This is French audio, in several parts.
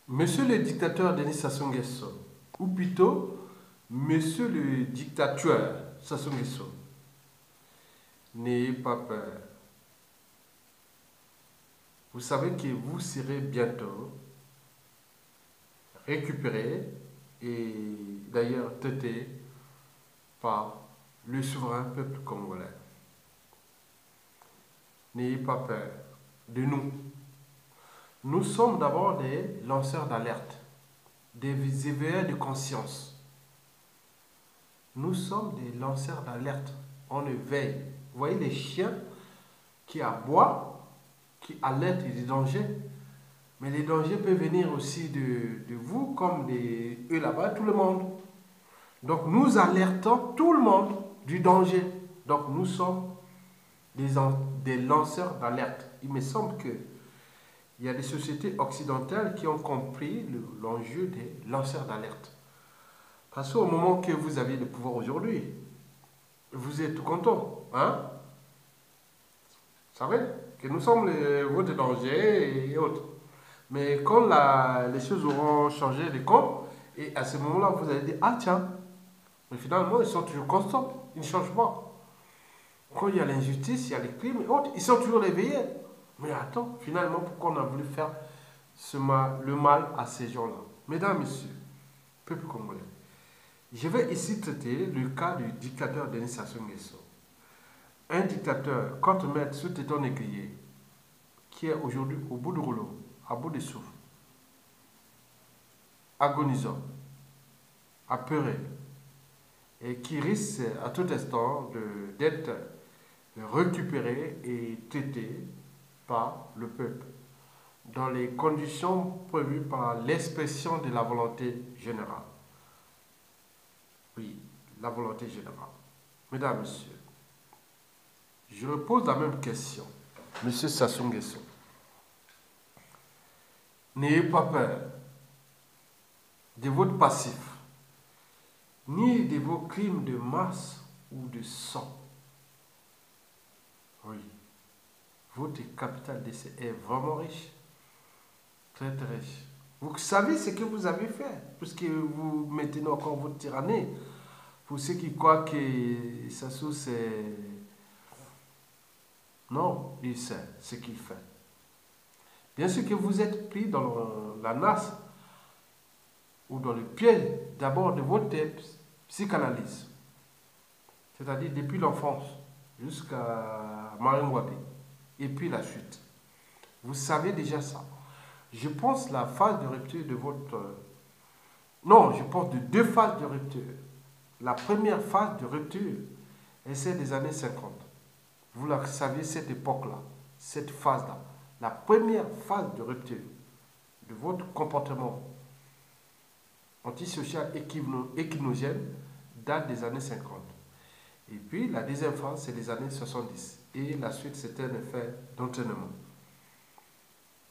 Monsieur le dictateur Denis Sassou Nguesso, ou plutôt Monsieur le dictateur Sassou Nguesso, n'ayez pas peur. Vous savez que vous serez bientôt récupéré et d'ailleurs traité par le souverain peuple congolais. N'ayez pas peur de nous. Nous sommes d'abord des lanceurs d'alerte, des éveilleurs de conscience. Nous sommes des lanceurs d'alerte. On éveille. Vous voyez les chiens qui aboient, qui alertent des dangers. Mais les dangers peuvent venir aussi de vous, comme eux là-bas, tout le monde. Donc nous alertons tout le monde du danger. Donc nous sommes des lanceurs d'alerte. Il me semble qu'il y a des sociétés occidentales qui ont compris l'enjeu des lanceurs d'alerte. Parce qu'au moment que vous avez le pouvoir aujourd'hui, vous êtes tout content. Hein? Vous savez que nous sommes les votes de danger et autres. Mais quand les choses auront changé de camp, et à ce moment-là, vous allez dire, ah tiens, mais finalement, ils sont toujours constants, ils ne changent pas. Quand il y a l'injustice, il y a les crimes et autres, ils sont toujours éveillés. Mais attends, finalement, pourquoi on a voulu faire le mal à ces gens-là? Mesdames, Messieurs, peuple congolais, je vais ici traiter le cas du dictateur Denis Sassou Nguesso. Un dictateur, contre-maître sous téton négrier, qui est aujourd'hui au bout du rouleau, à bout de souffle, agonisant, apeuré, et qui risque à tout instant d'être récupéré et traité par le peuple dans les conditions prévues par l'expression de la volonté générale. Oui, la volonté générale. Mesdames, Messieurs, je repose la même question. Monsieur Sassou Nguesso, n'ayez pas peur de votre passif, ni de vos crimes de masse ou de sang. Oui, votre capital d'essai est vraiment riche, très très riche. Vous savez ce que vous avez fait, puisque vous maintenez encore votre tyrannie. Pour ceux qui croient que Sassou c'est... Non, il sait ce qu'il fait. Bien sûr que vous êtes pris dans la nasse ou dans le piège d'abord de votre psychanalyse. C'est-à-dire depuis l'enfance jusqu'à Marine Wabi. Et puis la chute. Vous savez déjà ça. Je pense la phase de rupture de votre... Non, je pense de deux phases de rupture. La première phase de rupture est celle des années 50. Vous la savez, cette époque-là, cette phase-là. La première phase de rupture de votre comportement antisocial équinogène date des années 50. Et puis la deuxième phase, c'est les années 70. Et la suite, c'était un effet d'entraînement.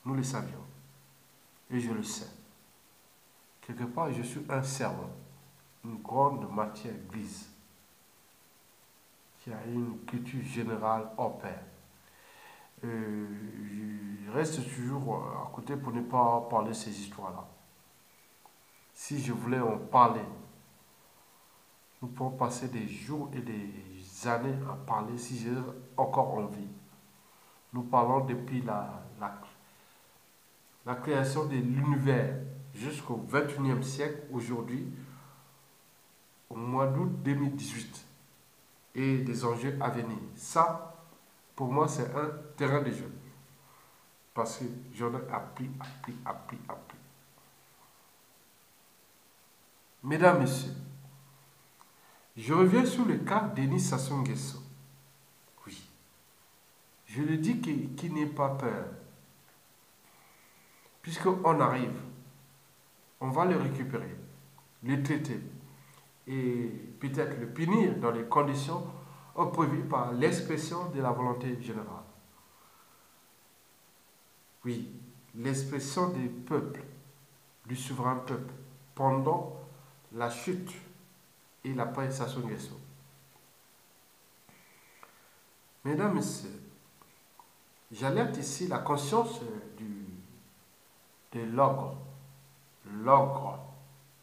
Nous le savions. Et je le sais. Quelque part, je suis un cerveau, une grande matière grise, qui a une culture générale hors pair. Je reste toujours à côté pour ne pas parler de ces histoires-là. Si je voulais en parler, nous pouvons passer des jours et des années à parler si j'ai encore envie. Nous parlons depuis la création de l'univers jusqu'au 21e siècle, aujourd'hui, au mois d'août 2018, et des enjeux à venir. Ça, pour moi, c'est un terrain de jeu. Parce que j'en ai appris. Mesdames, Messieurs, je reviens sur le cas Denis Sassou Nguesso. Oui, je le dis qu'il n'ait pas peur. Puisqu'on arrive, on va le récupérer, le traiter et peut-être le punir dans les conditions prévues par l'expression de la volonté générale. Oui, l'expression du peuple, du souverain peuple, pendant la chute et l'après Sassou Nguesso. Mesdames, Messieurs, j'alerte ici la conscience de l'ogre l'ogre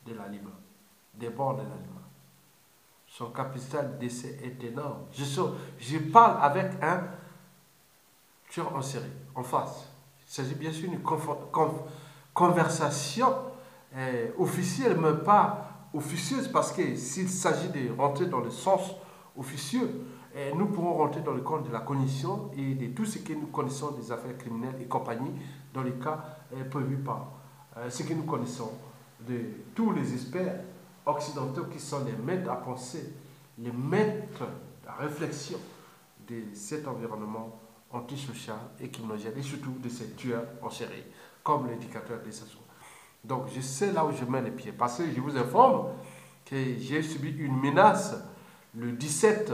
de l'aliment, des bords de l'aliment. Son capital d'essai est énorme. Je parle avec un tueur en série, en face. Il s'agit bien sûr d'une conversation officielle, mais pas officieuse, parce que s'il s'agit de rentrer dans le sens officieux, nous pourrons rentrer dans le cadre de la cognition et de tout ce que nous connaissons des affaires criminelles et compagnie, dans les cas prévus par ce que nous connaissons de tous les experts occidentaux qui sont les maîtres à penser, les maîtres de la réflexion de cet environnement antisocial et criminogène, et surtout de ces tueurs en série, comme l'indicateur des saisons. Donc je sais là où je mets les pieds, parce que je vous informe que j'ai subi une menace le 17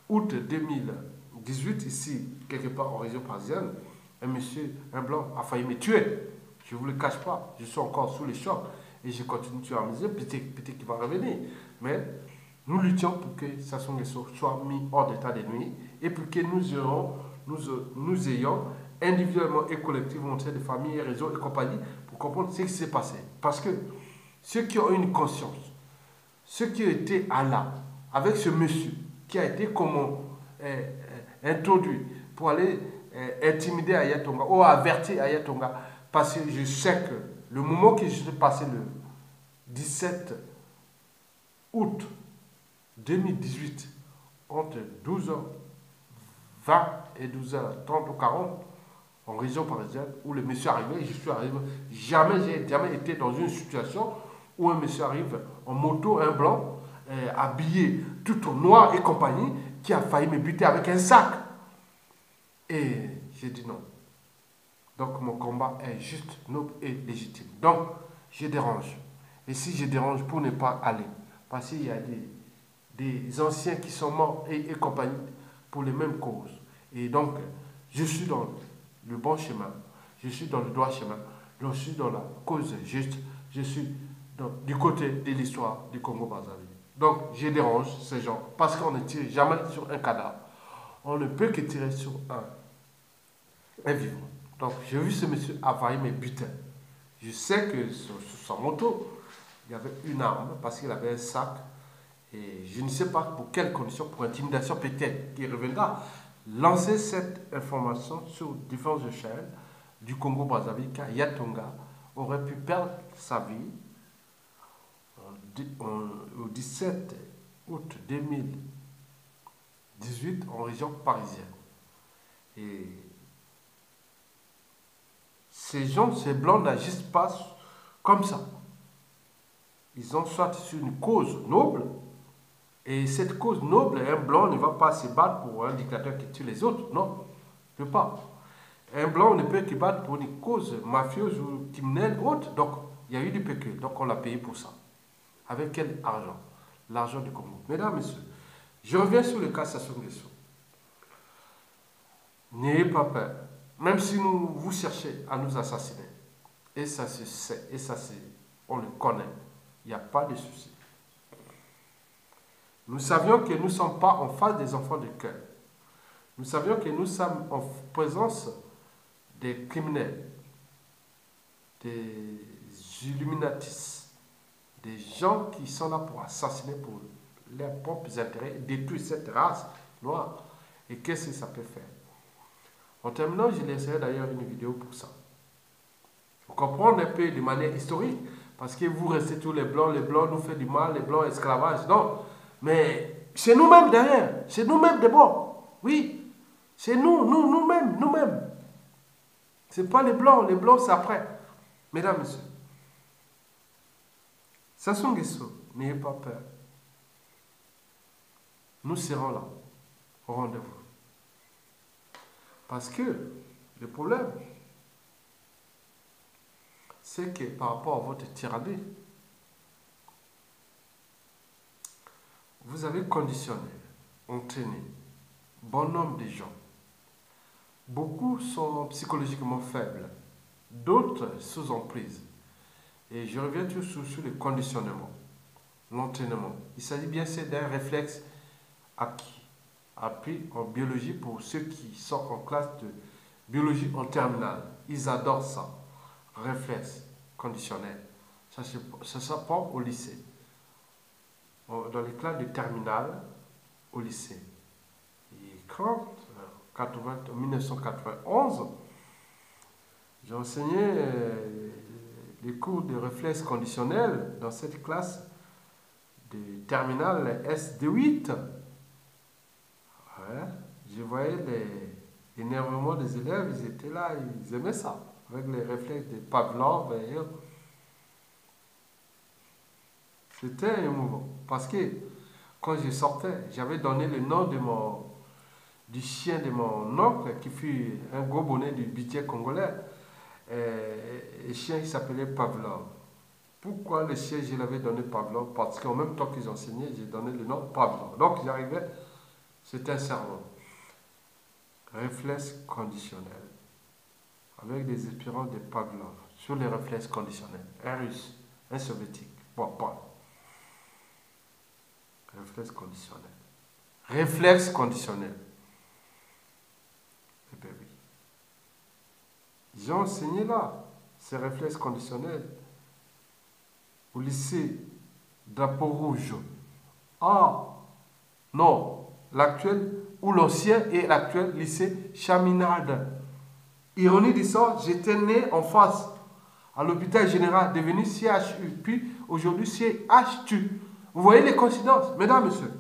août 2018, ici, quelque part en région parisienne. Un blanc a failli me tuer. Je ne vous le cache pas, je suis encore sous les chocs et je continue à me dire, peut-être qu'il va revenir. Mais nous luttions pour que Sassou Nguesso soit mis hors d'état de nuit et pour que nous ayons individuellement et collectivement montré des familles et réseaux et compagnie pour comprendre ce qui s'est passé. Parce que ceux qui ont une conscience, ceux qui étaient à là, avec ce monsieur qui a été introduit pour aller intimider Ayatonga ou avertir Ayatonga, parce que je sais que le moment que je suis passé le 17 août 2018, entre 12h20 et 12h30 ou 40, en région parisienne, où le monsieur arrivait, je suis arrivé. J'ai jamais été dans une situation où un monsieur arrive en moto, un blanc, habillé tout en noir et compagnie, qui a failli me buter avec un sac. Et j'ai dit non. Donc mon combat est juste, noble et légitime. Donc je dérange. Et si je dérange pour ne pas aller, parce qu'il y a des anciens qui sont morts et compagnie pour les mêmes causes. Et donc je suis dans le bon chemin, je suis dans le droit chemin, je suis dans la cause juste, je suis du côté de l'histoire du Congo-Brazzaville. Donc je dérange ces gens parce qu'on ne tire jamais sur un cadavre. On ne peut que tirer sur un vivant. Donc j'ai vu ce monsieur avaler mes butins. Je sais que sur sa moto, il y avait une arme parce qu'il avait un sac. Et je ne sais pas pour quelles conditions, pour intimidation peut-être, qu'il reviendra lancer cette information sur différentes échelles du Congo-Brazzaville, car Yatonga aurait pu perdre sa vie au 17 août 2018 en région parisienne. Et ces gens, ces blancs n'agissent pas comme ça. Ils ont soit sur une cause noble, et cette cause noble, un blanc ne va pas se battre pour un dictateur qui tue les autres. Non, il ne peut pas. Un blanc ne peut que battre pour une cause mafieuse ou criminelle autre. Donc, il y a eu du pécule. Donc, on l'a payé pour ça. Avec quel argent? L'argent du Congo. Mesdames, Messieurs, je reviens sur le cas Sassou Nguesso. N'ayez pas peur. Même si vous cherchez à nous assassiner, et ça se sait, et ça on le connaît, il n'y a pas de souci. Nous savions que nous ne sommes pas en face des enfants de cœur. Nous savions que nous sommes en présence des criminels, des illuminatis, des gens qui sont là pour assassiner pour leurs propres intérêts, détruire cette race noire. Et qu'est-ce que ça peut faire? En terminant, je laisserai d'ailleurs une vidéo pour ça. Pour comprendre un peu de manière historique, parce que vous restez tous les blancs nous font du mal, les blancs esclavage. Non, mais c'est nous-mêmes derrière, c'est nous-mêmes d'abord. Oui, c'est nous-mêmes. Ce n'est pas les blancs c'est après. Mesdames, Messieurs, Sassou Nguesso, n'ayez pas peur. Nous serons là, au rendez-vous. Parce que le problème, c'est que par rapport à votre tyrannie, vous avez conditionné, entraîné bon nombre de gens. Beaucoup sont psychologiquement faibles, d'autres sous emprise. Et je reviens toujours sur le conditionnement, l'entraînement. Il s'agit bien d'un réflexe acquis, appris en biologie pour ceux qui sont en classe de biologie en terminale. Ils adorent ça. Réflexe conditionnel. Ça s'apprend au lycée. Dans les classes de terminale au lycée. Et quand, en 1991, j'ai enseigné les cours de réflexes conditionnels dans cette classe de terminale SD8. Ouais, je voyais l'énervement des élèves, ils étaient là, ils aimaient ça, avec les réflexes de Pavlov. C'était émouvant. Parce que quand je sortais, j'avais donné le nom du chien de mon oncle, qui fut un gros bonnet du budget congolais. Un chien qui s'appelait Pavlov. Pourquoi le chien, je l'avais donné Pavlov? Parce qu'en même temps qu'ils enseignaient, j'ai donné le nom Pavlov. Donc j'arrivais, c'était un cerveau. Réflexe conditionnel. Avec des expériences de Pavlov sur les réflexes conditionnels. Un russe, un soviétique. Bon, pas. Réflexe conditionnel. Réflexe conditionnel. Eh bien oui. J'ai enseigné là, ces réflexes conditionnels, au lycée Drapeau Rouge. Ah, non, l'actuel ou l'ancien et l'actuel lycée Chaminade. Ironie du sort, j'étais né en face, à l'hôpital général, devenu CHU, puis aujourd'hui CHU. Vous voyez les coïncidences, mesdames, messieurs.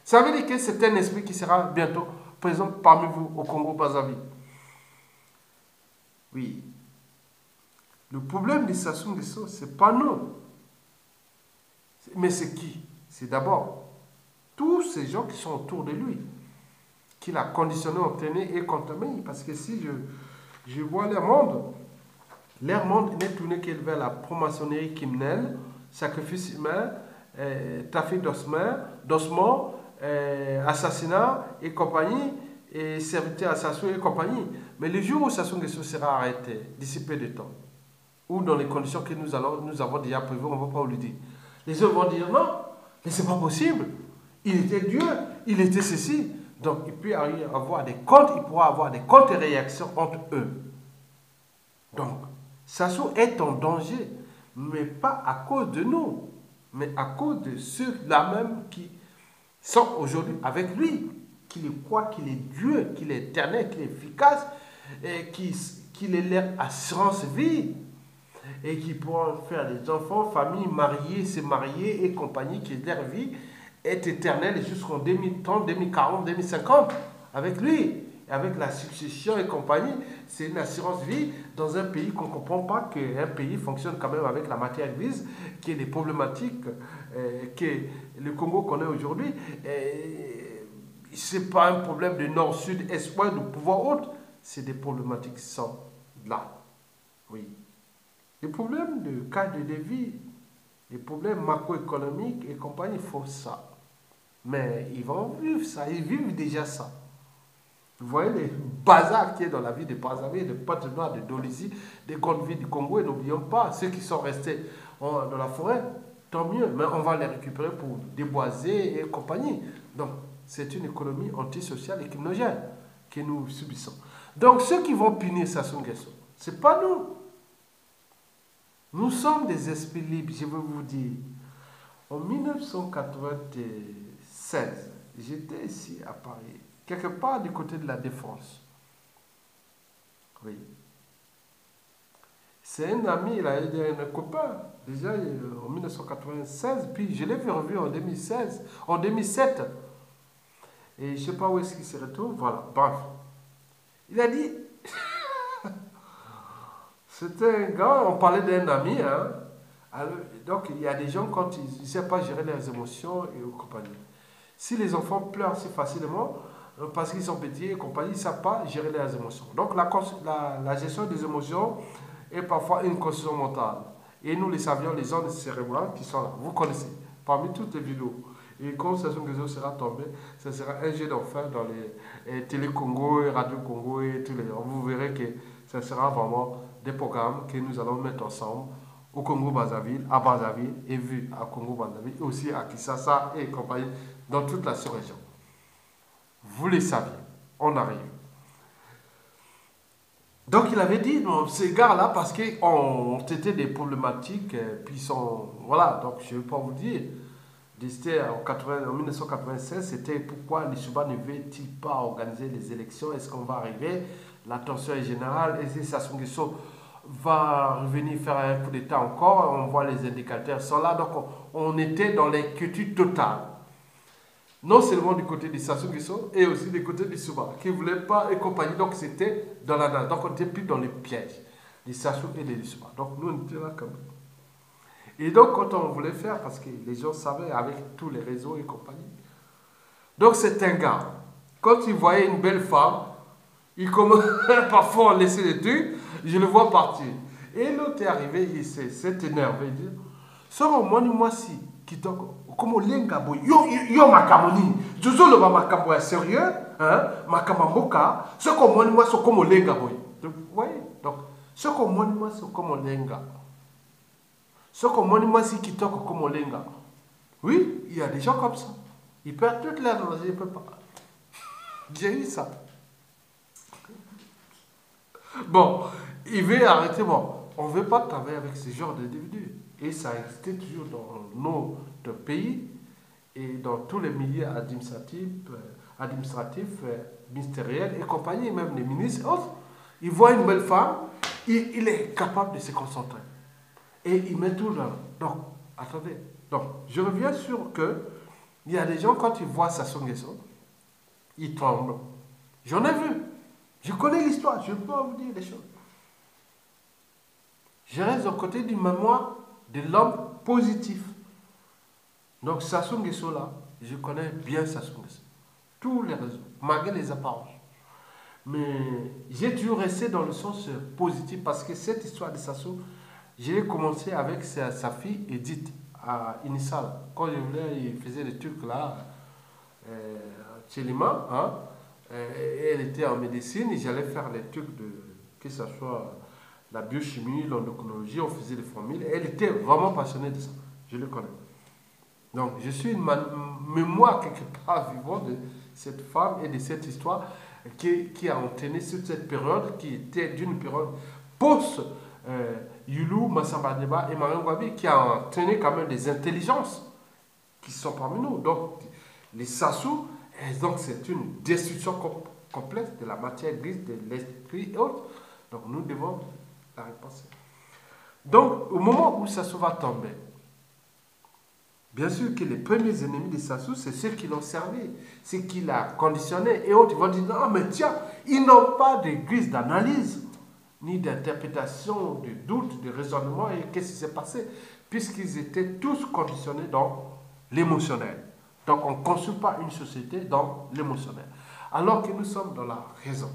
Ça veut dire que c'est un esprit qui sera bientôt présent parmi vous au Congo-Brazzaville. Oui. Le problème de Sassou Nguesso, ce n'est pas nous. Mais c'est qui? C'est d'abord tous ces gens qui sont autour de lui, qui l'a conditionné, entraîné et contaminé. Parce que si je vois leur monde n'est tourné que vers la promotionnerie criminelle, sacrifice humain, trafic d'ossements, assassinat et compagnie, et serviteur à Sassou et compagnie. Mais le jour où Sassou Nguesso sera arrêté, d'ici peu de temps, ou dans les conditions que nous avons déjà prévues, on ne va pas vous le dire. Les gens vont dire non, mais c'est pas possible. Il était Dieu, il était ceci. Donc il peut avoir des comptes, il pourra avoir des comptes et réactions entre eux. Donc, Sassou est en danger, mais pas à cause de nous, mais à cause de ceux-là même qui sont aujourd'hui avec lui, qui le croient qu'il est Dieu, qu'il est éternel, qu'il est efficace, et qu'il est leur assurance vie, et qui pourront faire des enfants, famille, mariés, se marier et compagnie, que leur vie est éternelle jusqu'en 2030, 2040, 2050 avec lui. Et avec la succession et compagnie, c'est une assurance vie dans un pays qu'on ne comprend pas, qu'un pays fonctionne quand même avec la matière grise, qui est des problématiques que le Congo connaît aujourd'hui. Ce n'est pas un problème de nord, sud, est, ouest, de pouvoir autre. C'est des problématiques qui sont là. Oui. Les problèmes de cadre de vie, les problèmes macroéconomiques et compagnie, il faut ça. Mais ils vont vivre ça, ils vivent déjà ça. Vous voyez les bazars qui est dans la vie de Brazzaville, de Pointe-Noire, de Dolisie, des grandes villes du Congo. Et n'oublions pas, ceux qui sont restés dans la forêt, tant mieux. Mais on va les récupérer pour déboiser et compagnie. Donc, c'est une économie antisociale et criminogène que nous subissons. Donc, ceux qui vont punir Sassou Nguesso, ce n'est pas nous. Nous sommes des esprits libres, je veux vous dire. En 1996, j'étais ici à Paris, quelque part du côté de la Défense. Oui. C'est un ami, il a aidé un copain, déjà en 1996, puis je l'ai revu en 2016, en 2007. Et je ne sais pas où est-ce qu'il se retrouve, voilà, bref. Il a dit, c'était un gars, on parlait d'un ami, hein. Alors, donc il y a des gens quand ils ne savent pas gérer leurs émotions et compagnie. Si les enfants pleurent si facilement, parce qu'ils sont petits et compagnie, ils ne savent pas gérer leurs émotions. Donc la gestion des émotions est parfois une construction mentale. Et nous les savions, les zones cérébrales qui sont là. Vous connaissez, parmi toutes les vidéos. Et quand Sassou Nguesso sera tombé, ce sera un jet d'enfer dans les Télé Congo et Radio Congo et tous les. Vous verrez que ce sera vraiment des programmes que nous allons mettre ensemble au Congo-Brazzaville, à Brazzaville et vu à Congo-Brazzaville, aussi à Kinshasa et compagnie, dans toute la sous-région. Vous les saviez, on arrive. Donc il avait dit, non, ces gars-là, parce qu'on c'était des problématiques, puis ils sont, voilà, donc je ne vais pas vous dire, c'était en 1996, c'était pourquoi les Souba ne veut-il pas organiser les élections, est-ce qu'on va arriver, la tension est générale, est-ce que Sassou Nguesso va revenir faire un coup d'État encore, on voit les indicateurs sont là, donc on était dans l'inquiétude totale. Non seulement du côté des Sassou Nguesso et aussi du côté des Souba, qui ne voulaient pas et compagnie. Donc c'était dans la nage. Donc on n'était plus dans les pièges des Sassou et des Souba. Donc nous on était là quand même. Et donc quand on voulait faire, parce que les gens savaient avec tous les réseaux et compagnie. Donc c'est un gars. Quand il voyait une belle femme, il commence parfois à laisser les trucs, je le vois partir. Et l'autre est arrivé, il s'est énervé, il dit, soro moni mwasi kitoko comme lenga boy yo makamoni jozo lo makambo ya sérieux hein makambo mboka soko moni mwasi comme lenga boy donc ouais donc soko moni mwasi comme lenga soko moni mwasi kitoko comme lenga oui il y a des gens comme ça ils perdent toute leur énergie ils peuvent pas j'ai eu ça bon il veut arrêter bon on veut pas travailler avec ce genre d'individus. Et ça existait toujours dans notre pays et dans tous les milieux administratifs, ministériels et compagnie, même les ministres. Autres, il voit une belle femme, il est capable de se concentrer. Et il met tout là. Donc, attendez. Donc, je reviens sur que il y a des gens, quand ils voient Sassou Nguesso, ils tremblent. J'en ai vu. Je connais l'histoire, je peux vous dire des choses. Je reste aux côtés d'une mémoire de l'homme positif. Donc Sassou Nguesso là, je connais bien Sassou Nguesso. Tous les réseaux, malgré les apparences. Mais j'ai toujours resté dans le sens positif parce que cette histoire de Sassou, j'ai commencé avec sa fille Edith à Inissal. Quand je voulais, il faisait des trucs là, chez Lima, hein, et elle était en médecine et j'allais faire les trucs de, que ce soit la biochimie, l'endocrinologie, on faisait des formules. Elle était vraiment passionnée de ça. Je le connais. Donc, je suis une mémoire quelque part vivante de cette femme et de cette histoire qui a entraîné sur cette période qui était d'une période post-Yulu, Massamba Deba et Marion Gwabi qui a entraîné quand même des intelligences qui sont parmi nous. Donc, les Sassou, donc c'est une destruction complète de la matière grise, de l'esprit et autres. Donc, nous devons la repenser. Donc, au moment où Sassou va tomber, bien sûr que les premiers ennemis de Sassou, c'est ceux qui l'ont servi, ceux qui l'ont conditionné et autres. Ils vont dire, non, mais tiens, ils n'ont pas de grille d'analyse, ni d'interprétation, de doute, de raisonnement, et qu'est-ce qui s'est passé, puisqu'ils étaient tous conditionnés dans l'émotionnel. Donc, on ne construit pas une société dans l'émotionnel. Alors que nous sommes dans la raison.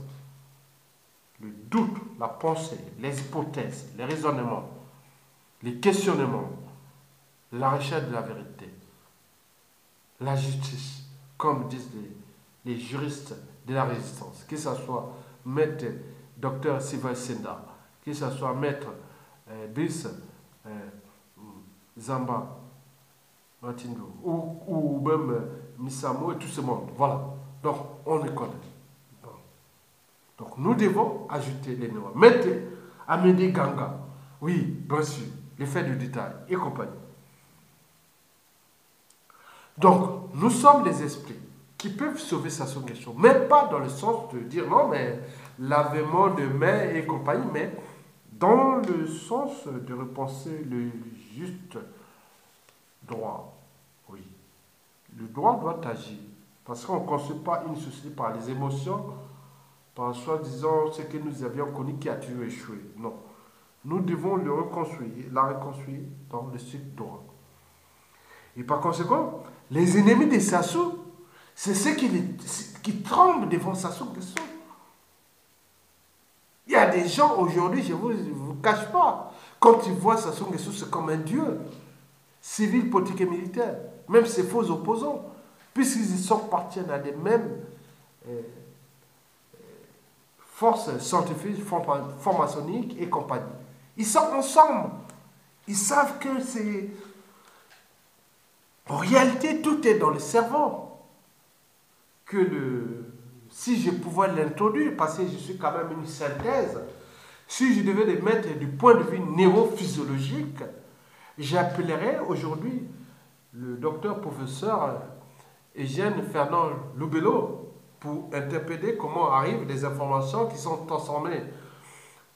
Le doute, la pensée, les hypothèses, les raisonnements, les questionnements, la recherche de la vérité, la justice, comme disent les juristes de la résistance, que ce soit maître docteur Sylvain Senda, que ce soit maître Brice Zamba Matindo, ou même Misamo et tout ce monde. Voilà. Donc, on les connaît. Donc, nous devons ajouter les noms. Mettez Amédée Ganga. Oui, bien sûr. Les faits de détail et compagnie. Donc, nous sommes les esprits qui peuvent sauver Sassou Nguesso, mais pas dans le sens de dire non, mais lavement de mains et compagnie, mais dans le sens de repenser le juste droit. Oui. Le droit doit agir. Parce qu'on ne construit pas une société par les émotions, par soi-disant ce que nous avions connu qui a toujours échoué. Non. Nous devons le reconstruire, la reconstruire dans le cycle droit. Et par conséquent, les ennemis de Sassou, c'est ceux qui tremblent devant Sassou Nguesso. Il y a des gens aujourd'hui, je ne vous cache pas, quand ils voient Sassou Nguesso, c'est comme un dieu, civil, politique et militaire, même ses faux opposants, puisqu'ils appartiennent à des mêmes forces scientifiques, formaçonniques et compagnie. Ils sont ensemble. Ils savent que c'est... En réalité, tout est dans le cerveau. Si je pouvais l'introduire, parce que je suis quand même une synthèse Si je devais les mettre du point de vue neurophysiologique, j'appellerais aujourd'hui le docteur professeur Eugène Fernand Loubello pour interpréter comment arrivent des informations qui sont transformées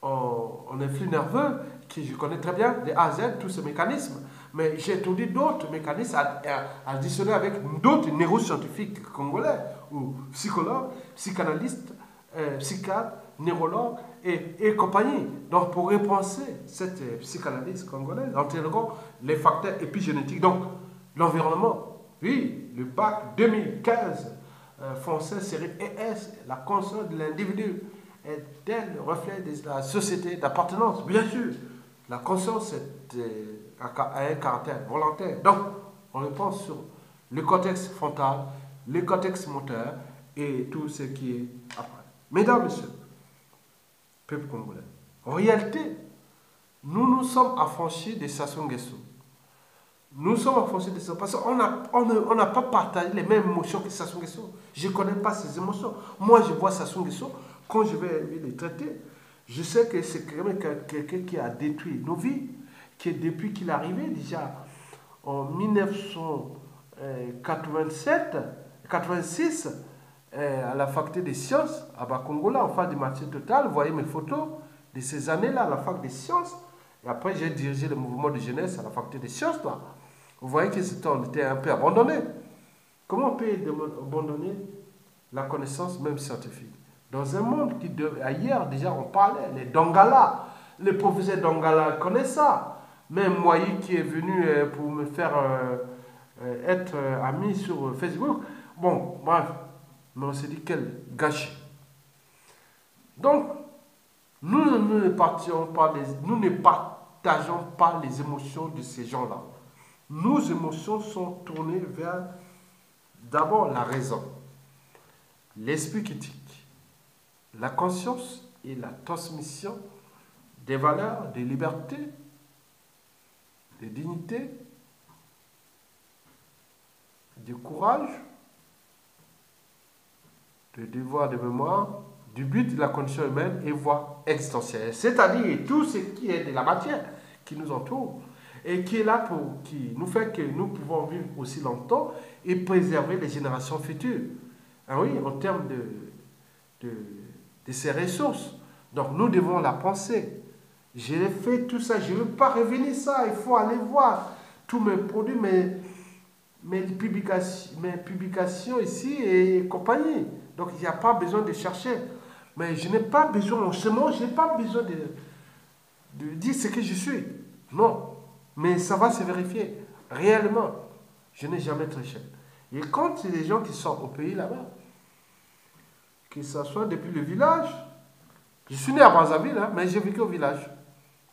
en influx nerveux, que je connais très bien, de A à Z, tous ces mécanismes. Mais j'ai étudié d'autres mécanismes additionnés avec d'autres neuroscientifiques congolais, ou psychologues, psychanalystes, psychiatres, neurologues et compagnie. Donc, pour repenser cette psychanalyse congolaise, interrogeons les facteurs épigénétiques. Donc, l'environnement, oui, le bac 2015 français série ES, la conscience de l'individu est-elle le reflet de la société d'appartenance? Bien sûr, la conscience a un caractère volontaire. Donc, on le pense sur le cortex frontal, le cortex moteur et tout ce qui est après. Mesdames, Messieurs, peuple congolais, en réalité, nous sommes affranchis de Sassou Nguesso. Nous sommes affranchis de ça parce qu'on n'a pas partagé les mêmes émotions que Sassou Nguesso. Je ne connais pas ces émotions. Moi, je vois Sassou Nguesso, quand je vais les traiter, je sais que c'est quelqu'un qui a détruit nos vies, qui depuis qu'il est arrivé déjà en 1987, 86, à la faculté des sciences, à Bakongola, en face du marché total. Vous voyez mes photos de ces années-là à la fac des sciences. Et après, j'ai dirigé le mouvement de jeunesse à la faculté des sciences, là. Vous voyez qu'on était un peu abandonné. Comment on peut abandonner la connaissance même scientifique? Dans un monde qui, ailleurs, déjà, on parlait, les Dongala, les professeurs Dongala connaissent ça. Même moi qui est venu pour me faire être ami sur Facebook. Bon, bref, mais on s'est dit quel gâchis. Donc, nous ne partageons pas les émotions de ces gens-là. Nos émotions sont tournées vers d'abord la raison, l'esprit critique, la conscience et la transmission des valeurs de liberté, de dignité, de courage, de devoir de mémoire, du but de la condition humaine et voie existentielle. C'est-à-dire tout ce qui est de la matière qui nous entoure et qui est là qui nous fait que nous pouvons vivre aussi longtemps et préserver les générations futures. Ah oui, en termes de ces ressources. Donc nous devons la penser. J'ai fait tout ça, je ne veux pas revenir ça, il faut aller voir tous mes produits, mes publications ici et compagnie. Donc il n'y a pas besoin de chercher. Mais je n'ai pas besoin, en ce moment, je n'ai pas besoin de dire ce que je suis. Non. Mais ça va se vérifier. Réellement, je n'ai jamais triché. Et quand c'est des gens qui sont au pays là-bas, que ce soit depuis le village, je suis né à Brazzaville, hein, mais j'ai vécu au village.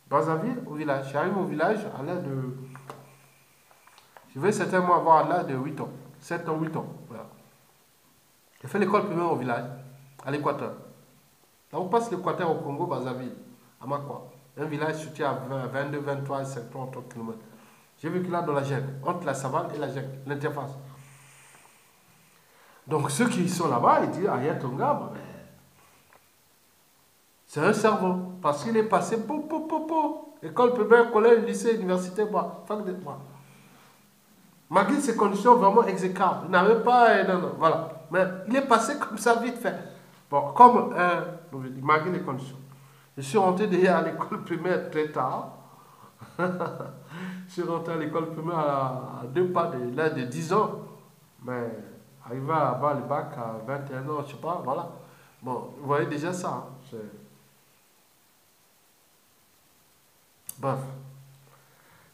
Brazzaville, au village. J'arrive au village à l'âge de... Je vais certainement avoir à l'âge de 8 ans. 7 ans, 8 ans. Voilà. J'ai fait l'école primaire au village, à l'Équateur. Là, on passe l'Équateur au Congo, Brazzaville, à Makwa. Un village situé à 22, 23, 50 km. J'ai vécu là dans la jungle, entre la savane et la jungle, l'interface. Donc ceux qui sont là-bas, ils disent, ah, il y a ton gars, c'est un cerveau. Parce qu'il est passé, école primaire, collège, lycée, université, fac de droit. Malgré ces conditions vraiment exécrables, il n'avait pas, non, voilà. Mais il est passé comme ça vite fait. Bon, comme malgré les conditions. Je suis rentré déjà à l'école primaire très tard. Je suis rentré à l'école primaire à 2 pas de l'âge de 10 ans. Mais arrivé à avoir le bac à 21 ans, je ne sais pas, voilà. Bon, vous voyez déjà ça. Hein, bref.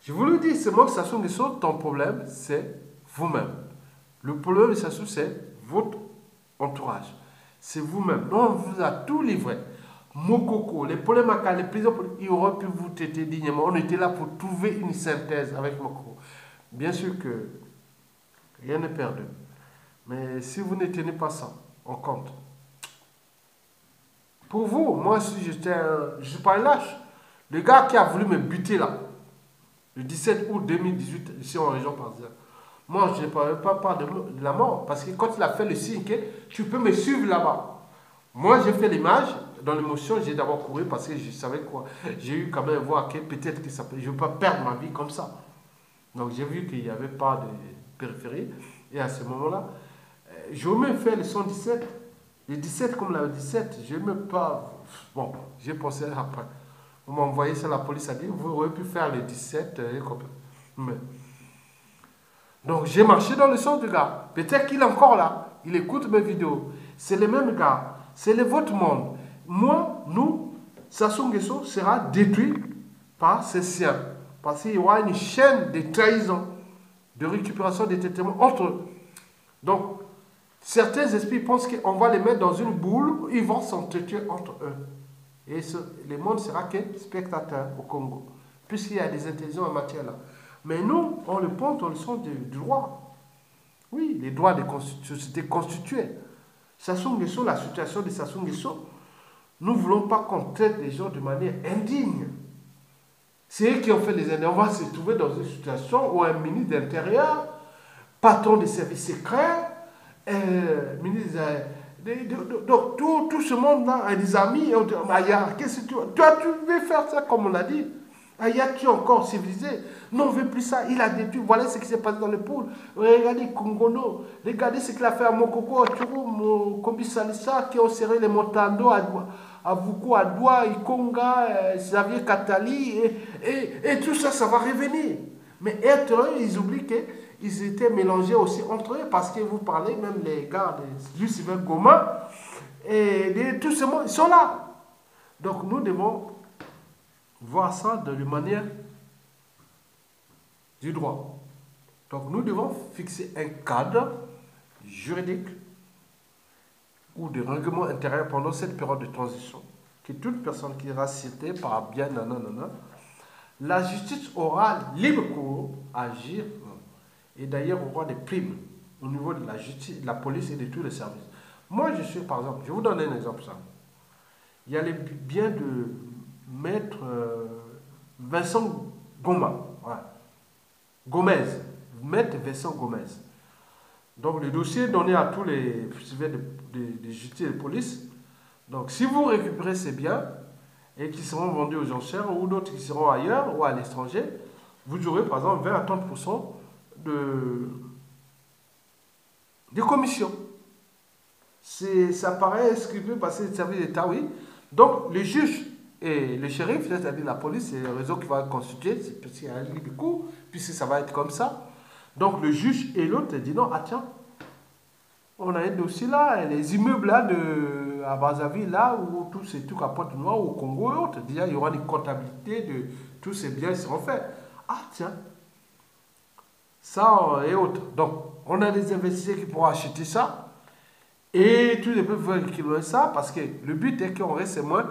Je vous le dis, c'est moi que Sassou Nguesso, ton problème, c'est vous-même. Le problème de Sassou, c'est votre entourage. C'est vous-même. Donc, on vous a tout livré. Mokoko, les problèmes à les prisons, il aurait pu vous traiter dignement. On était là pour trouver une synthèse avec Mokoko. Bien sûr que rien n'est perdu. Mais si vous ne tenez pas ça en compte, pour vous, moi, si je ne suis pas un lâche. Le gars qui a voulu me buter là, le 17 août 2018, ici en région parisienne, moi, je ne parle pas de la mort. Parce que quand il a fait le signe, tu peux me suivre là-bas. Moi, j'ai fait l'image dans l'émotion, j'ai d'abord couru parce que je savais quoi. J'ai eu quand même voir que peut-être que je ne veux pas perdre ma vie comme ça. Donc j'ai vu qu'il n'y avait pas de périphérie. Et à ce moment-là, je veux même faire le 117. Le 17 comme le 17, je ne veux même pas. Bon, j'ai pensé après. On m'a envoyé ça, la police a dit, vous auriez pu faire le 17. Mais... Donc j'ai marché dans le sens du gars. Peut-être qu'il est encore là. Il écoute mes vidéos. C'est le même gars. C'est le votre monde. Moi, nous, Sassou Nguesso sera détruit par ses siens. Parce qu'il y aura une chaîne de trahison, de récupération des témoins entre eux. Donc, certains esprits pensent qu'on va les mettre dans une boule où ils vont s'entretuer entre eux. Et le monde sera que spectateur au Congo. Puisqu'il y a des intelligences en matière là. Mais nous, on le porte dans le sens du droit. Oui, les droits des sociétés constituées. Sassou Nguesso, la situation de Sassou Nguesso, nous ne voulons pas qu'on traite les gens de manière indigne. C'est eux qui ont fait les indiens. On va se trouver dans une situation où un ministre de l'Intérieur, patron des services secrets, ministre donc tout ce monde-là a des amis. On dit, qu'est-ce que toi, tu veux faire ça comme on l'a dit? Aya, tu es encore civilisé. Non, on ne veut plus ça. Il a détruit. Voilà ce qui s'est passé dans le pôle. Regardez Kongono. Regardez ce qu'il a fait à Mokoko, à Tchoukou, Kombi Salissa, qui ont serré les Montando, à Vuku, à Doua, Ikonga, Xavier Katali. Et tout ça, ça va revenir. Mais être eux, ils oublient qu'ils étaient mélangés aussi entre eux. Parce que vous parlez, même les gars de Lucifer Goma, et tous ces mots, ils sont là. Donc nous devons voir ça de manière du droit. Donc nous devons fixer un cadre juridique ou de règlement intérieur pendant cette période de transition, que toute personne qui sera citée par bien, la justice aura libre cours à agir et d'ailleurs aura des primes au niveau de la justice, de la police et de tous les services. Moi je suis par exemple, je vais vous donner un exemple ça. Il y a les biens de maître Vincent Goma, voilà. Gomez, maître Vincent Gomez. Donc le dossier est donné à tous les civils de justice et de police. Donc si vous récupérez ces biens et qui seront vendus aux enchères ou d'autres qui seront ailleurs ou à l'étranger, vous aurez par exemple 20 à 30% de commission. Ça paraît ce qui peut passer de service d'État, oui. Donc le juge et le shérif, c'est-à-dire la police, c'est le réseau qui va constituer, c'est parce qu'il y a un libre cours, puisque ça va être comme ça. Donc le juge et l'autre dit non, ah tiens, on a un dossier là, les immeubles là à Brazzaville, là, où tous ces trucs à Pointe-Noire, au Congo et autres, déjà il y aura une comptabilité de tous ces biens qui seront faits. Ah tiens, ça et autres. Donc on a des investisseurs qui pourront acheter ça, et tous les peuples veulent qu'ils aient ça, parce que le but est qu'on reste moins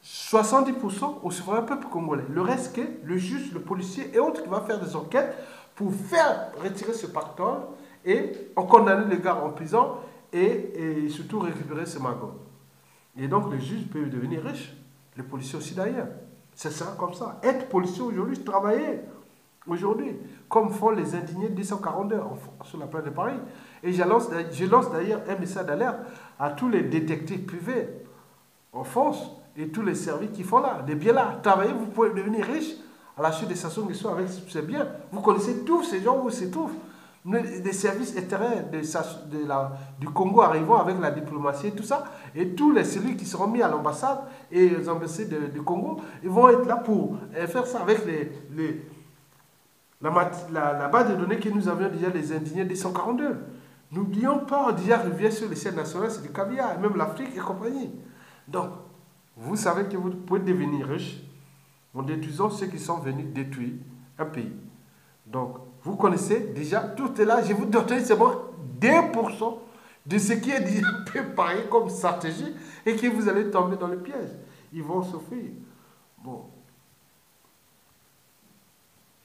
70% au souverain peuple congolais. Le reste, que le juge, le policier et autres qui va faire des enquêtes pour faire retirer ce pactole et en condamner les gars en prison et surtout récupérer ce magot. Et donc le juge peut devenir riche. Le policier aussi d'ailleurs. Ça sera comme ça. Être policier aujourd'hui, travailler aujourd'hui, comme font les indignés de 242 sur la place de Paris. Et je lance d'ailleurs un message d'alerte à tous les détectives privés en France et tous les services qui font là, des biens là. Travaillez, vous pouvez devenir riche à la chute des Sassou Nguesso avec ces biens. Vous connaissez tous ces gens où ils se trouvent. Des services éthérés du Congo arrivant avec la diplomatie et tout ça. Et tous les cellules qui seront mis à l'ambassade et les ambassades du Congo, ils vont être là pour faire ça avec la base de données que nous avions déjà, les indignés des 142. N'oublions pas, déjà, revient sur les scènes nationales, c'est du caviar, même l'Afrique et compagnie. Donc, vous savez que vous pouvez devenir riche en détruisant ceux qui sont venus détruire un pays. Donc, vous connaissez déjà, tout est là. Je vous donne seulement 2% de ce qui est déjà préparé comme stratégie et que vous allez tomber dans le piège. Ils vont souffrir. Bon.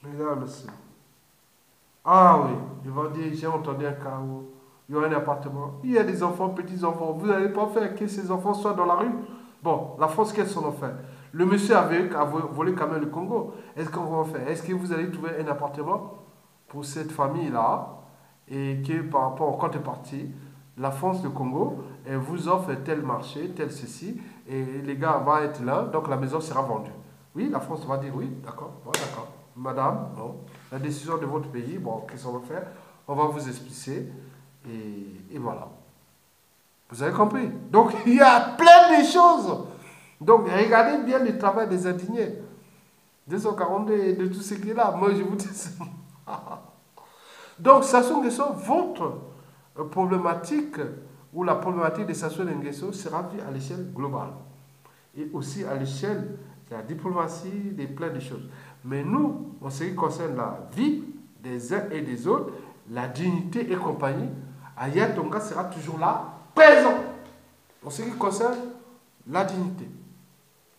Mesdames, messieurs. Ah oui, ils vont dire, j'ai entendu un cas où il y aura un appartement. Il y a des enfants, petits-enfants. Vous n'allez pas faire que ces enfants soient dans la rue. Bon, la France, qu'est-ce qu'on en fait? Le monsieur a volé quand même le Congo. Est-ce qu'on va en faire? Est-ce que vous allez trouver un appartement pour cette famille-là et que par rapport aux contreparties, la France du Congo vous offre tel marché, tel ceci, et les gars vont être là, donc la maison sera vendue. Oui, la France va dire oui, d'accord, bon, d'accord. Madame, non, la décision de votre pays, bon, qu'est-ce qu'on va faire? On va vous expliquer, et voilà. Vous avez compris? Donc, il y a plein de choses. Donc, regardez bien le travail des indignés. 242 et de tout ce qui est là. Moi, je vous dis ça. Donc, Sassou Nguesso, votre problématique ou la problématique de Sassou Nguesso sera vue à l'échelle globale et aussi à l'échelle de la diplomatie, de plein de choses. Mais nous, en ce qui concerne la vie des uns et des autres, la dignité et compagnie, Aya Tonga sera toujours là, présent. En ce qui concerne la dignité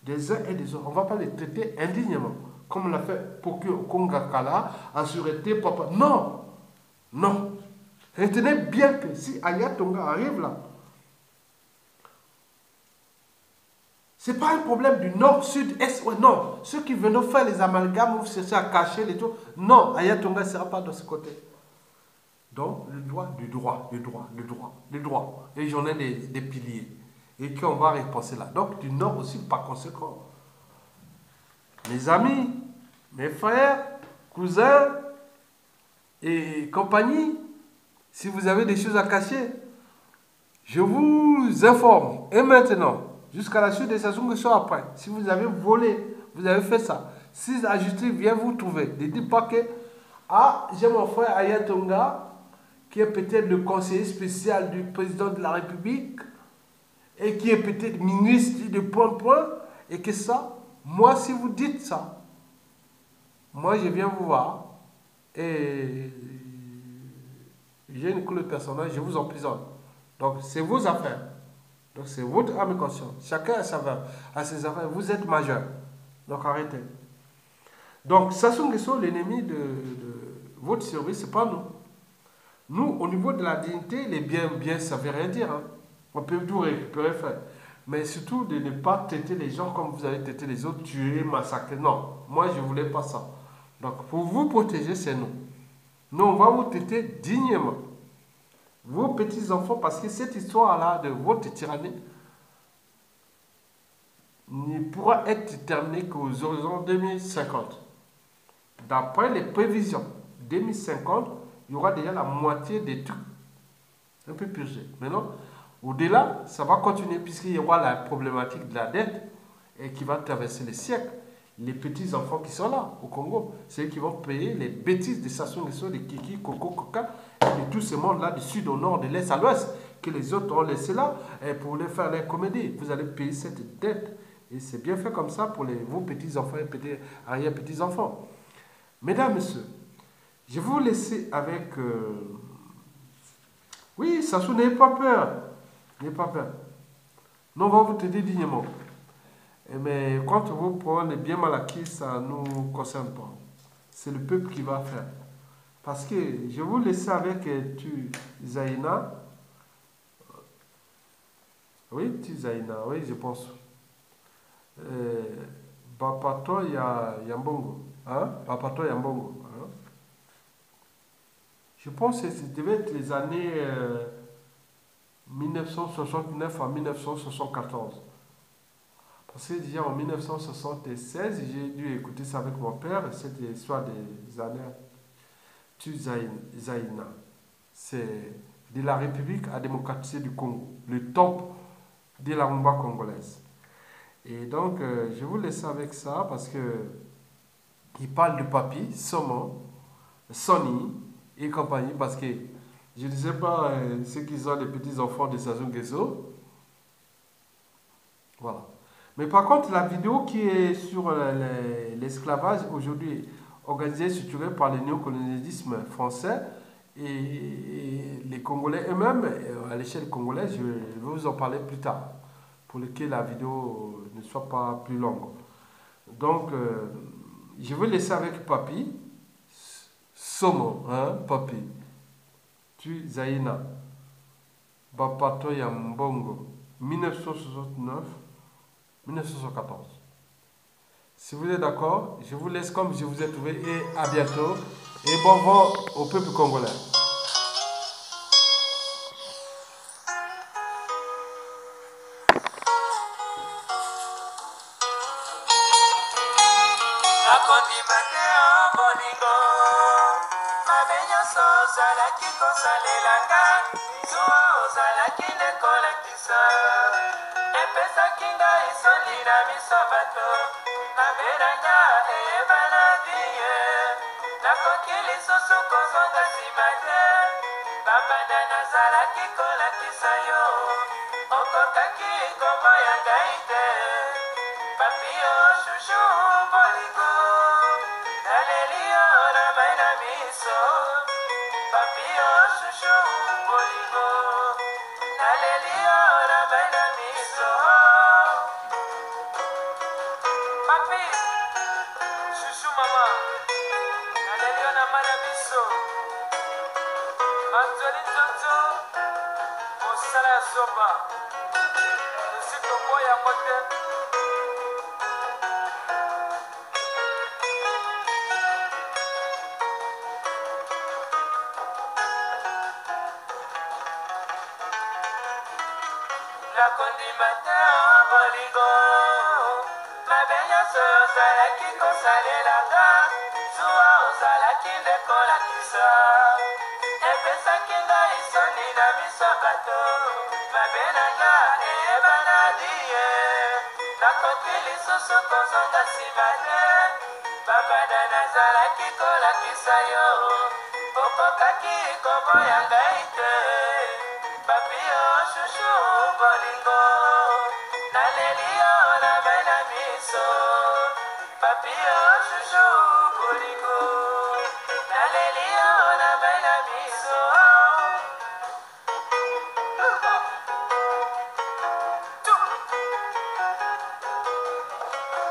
des uns et des autres, on ne va pas les traiter indignement, comme on l'a fait pour que Kongakala, Assurité, Papa. Non, non. Retenez bien que si Aya Tonga arrive là, ce n'est pas un problème du nord, sud, est, ouest, non. Ceux qui veulent faire les amalgames, vous cherchez à cacher les trucs. Non, Aya Tonga ne sera pas de ce côté. Donc, le droit, le droit, le droit, le droit, le droit. Et j'en ai des piliers. Et qu'on va repenser là. Donc, du nord aussi, par conséquent. Mes amis, mes frères, cousins et compagnie, si vous avez des choses à cacher, je vous informe. Et maintenant, jusqu'à la suite des Sassou Nguesso après, si vous avez volé, vous avez fait ça, si la justice vient vous trouver, ne dites pas que, ah, j'ai mon frère Aya Tonga, qui est peut-être le conseiller spécial du président de la République, et qui est peut-être ministre de point, et que ça, moi, si vous dites ça, moi, je viens vous voir, et j'ai une couleur personnelle, je vous emprisonne. Donc, c'est vos affaires. Donc, c'est votre âme et conscience. Chacun a ses affaires. Vous êtes majeur. Donc, arrêtez. Donc, Sassou Nguesso, l'ennemi de votre survie, ce n'est pas nous. Nous, au niveau de la dignité, les biens, ça ne veut rien dire. Hein. On peut tout récupérer, faire. Mais surtout de ne pas traiter les gens comme vous avez traité les autres, tuer, massacrer. Non, moi, je ne voulais pas ça. Donc, pour vous protéger, c'est nous. Nous, on va vous traiter dignement. Vos petits-enfants, parce que cette histoire-là de votre tyrannie ne pourra être terminée qu'aux horizons 2050. D'après les prévisions, 2050, il y aura déjà la moitié des trucs un peu purgés. Maintenant, au-delà, ça va continuer puisqu'il y aura la problématique de la dette et qui va traverser les siècles. Les petits-enfants qui sont là au Congo, c'est eux qui vont payer les bêtises de Sassou Nguesso, de Kiki, Coco, Coca, et de tout ce monde-là, du sud au nord, de l'est à l'ouest, que les autres ont laissé là pour les faire les comédies. Vous allez payer cette dette. Et c'est bien fait comme ça pour vos petits-enfants et arrière-petits-enfants. Mesdames, Messieurs, je vais vous laisser avec... Oui, Sassou, n'ayez pas peur. N'ayez pas peur. Nous, on va vous traiter dignement. Mais quand vous prenez bien mal acquis, ça ne nous concerne pas. C'est le peuple qui va faire. Parce que je vais vous laisser avec Tu Zaina. Oui, Tu Zaina, oui, je pense. Bapato Yambongo. Hein? Bapato Yambongo. Hein? Je pense que ça devait être les années 1969 à 1974. Parce que déjà en 1976, j'ai dû écouter ça avec mon père, cette histoire des années Tu Zaina. C'est de la République à démocratie du Congo, le top de la rumba congolaise. Et donc, je vous laisse avec ça parce que il parle de Papi, Somo, Sonny et compagnie, parce que je ne sais pas ceux qui sont les petits-enfants de Sassou Nguesso. Voilà. Mais par contre, la vidéo qui est sur l'esclavage aujourd'hui, organisée, structurée par le néocolonialisme français et les Congolais eux-mêmes, à l'échelle congolaise, je vais vous en parler plus tard, pour que la vidéo ne soit pas plus longue. Donc, je vais laisser avec Papi, Somo, hein, Papi, Tu Zaina, Bapato Yambongo, 1969. 1914. Si vous êtes d'accord, je vous laisse comme je vous ai trouvé et à bientôt. Et bon vent au peuple congolais. ozalaki kosalelanga zuwa ozalaki nekolakisa epesaki ngai soni na miso bato mabe na nga eyebana biye nakoki lisusu kozonga nsima te babanda nazalaki kolakisa yo okokaki koboya ngai te papio shushu bolingo naleli yo na mai na miso papio shushu bolingo naleli yo na mai na miso papi shushu mama naleli yo na mai na miso anzoli nzonzo mosala ya zoba esikoboya yango te nakondima te bolingo mabe nyonso ozalaki kosalelanga zuwa ozalaki ndekolakisa epesaki ngai soni na miso bato mabe na nga eyebana die nakoki lisusu kozonga nsima te babanda nazalaki kolakisa yo okokaki koboya ngai te papio shushu bolingo naleli yo na mai na miso papio shushu bolingo naleli yo na mai na miso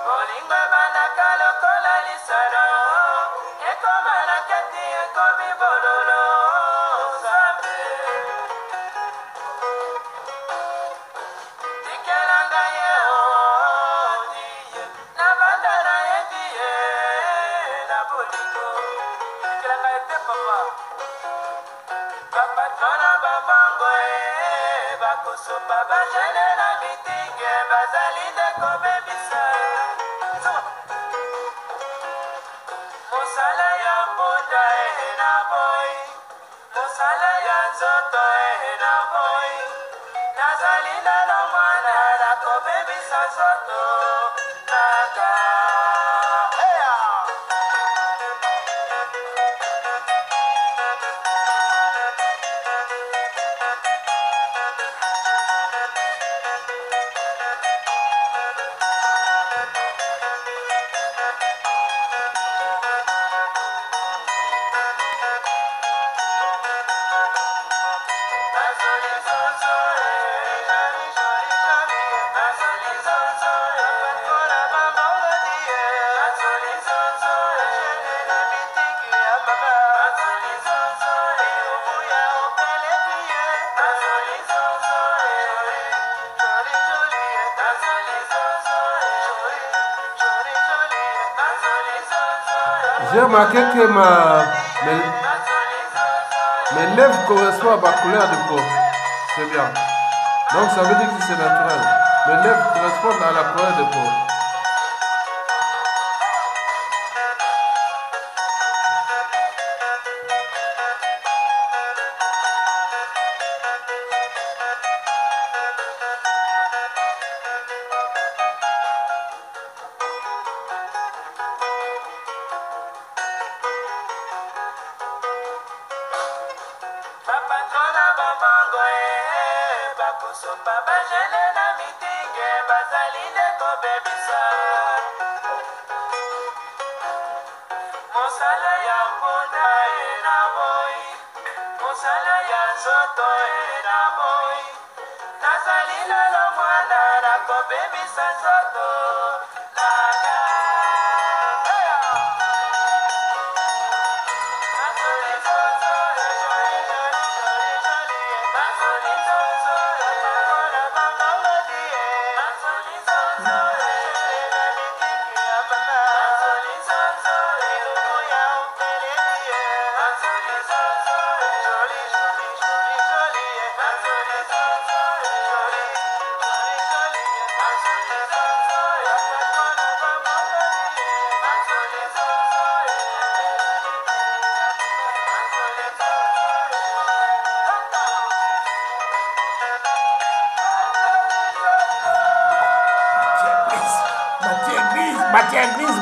bolingo ebandaka lokola lisano ekoma na kati ekomi bololo zambe tikelanga ye odie na banda na ye die na bolingo tikelanga ye te papa bapatona babango bakosopa bajene na mitinge bazali nde kobebisa mosala ya mbunda na boy mosala ya nzoto na boy nazali nano mwana nakobebisa nzoto nanga J'ai remarqué que mes lèvres correspondent à ma couleur de peau. C'est bien. Donc ça veut dire que c'est naturel. Mes lèvres correspondent à la couleur de peau. bakosopa bajene na mitinge bazali nde kobebisa mosala ya mbunda na boy mosala ya nzoto na boy nazali nano mwana nakobebisa nzoto nanga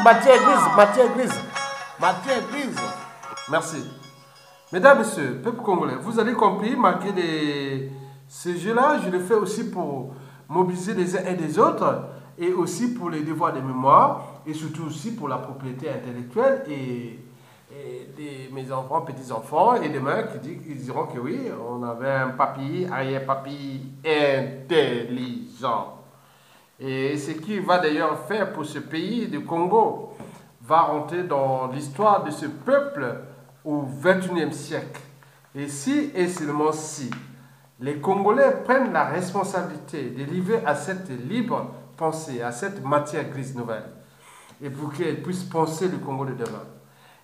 Matière grise. Merci. Mesdames, Messieurs, peuple congolais, vous avez compris, malgré ce jeu-là, je le fais aussi pour mobiliser les uns et les autres, et aussi pour les devoirs de mémoire, et surtout aussi pour la propriété intellectuelle et de mes enfants, petits-enfants, et demain, ils diront que oui, on avait un papy, arrière-papy intelligent. Et ce qu'il va d'ailleurs faire pour ce pays du Congo va rentrer dans l'histoire de ce peuple au XXIe siècle. Et si et seulement si les Congolais prennent la responsabilité de livrer à cette libre pensée, à cette matière grise nouvelle, et pour qu'elle puisse penser le Congo de demain.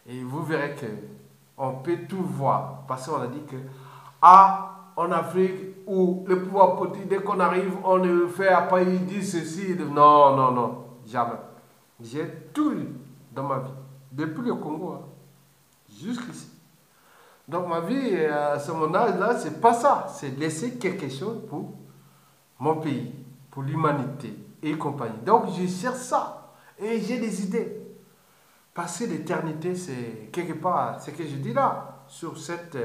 Et vous verrez que on peut tout voir, parce qu'on a dit que en Afrique, où le pouvoir politique, dès qu'on arrive, on le fait après, il dit ceci. Non, non, non, jamais. J'ai tout eu dans ma vie, depuis le Congo, hein, jusqu'ici. Donc ma vie, à ce moment-là, c'est pas ça. C'est laisser quelque chose pour mon pays, pour l'humanité et compagnie. Donc je cherche ça et j'ai des idées. Passer l'éternité, c'est quelque part, ce que je dis là, sur cette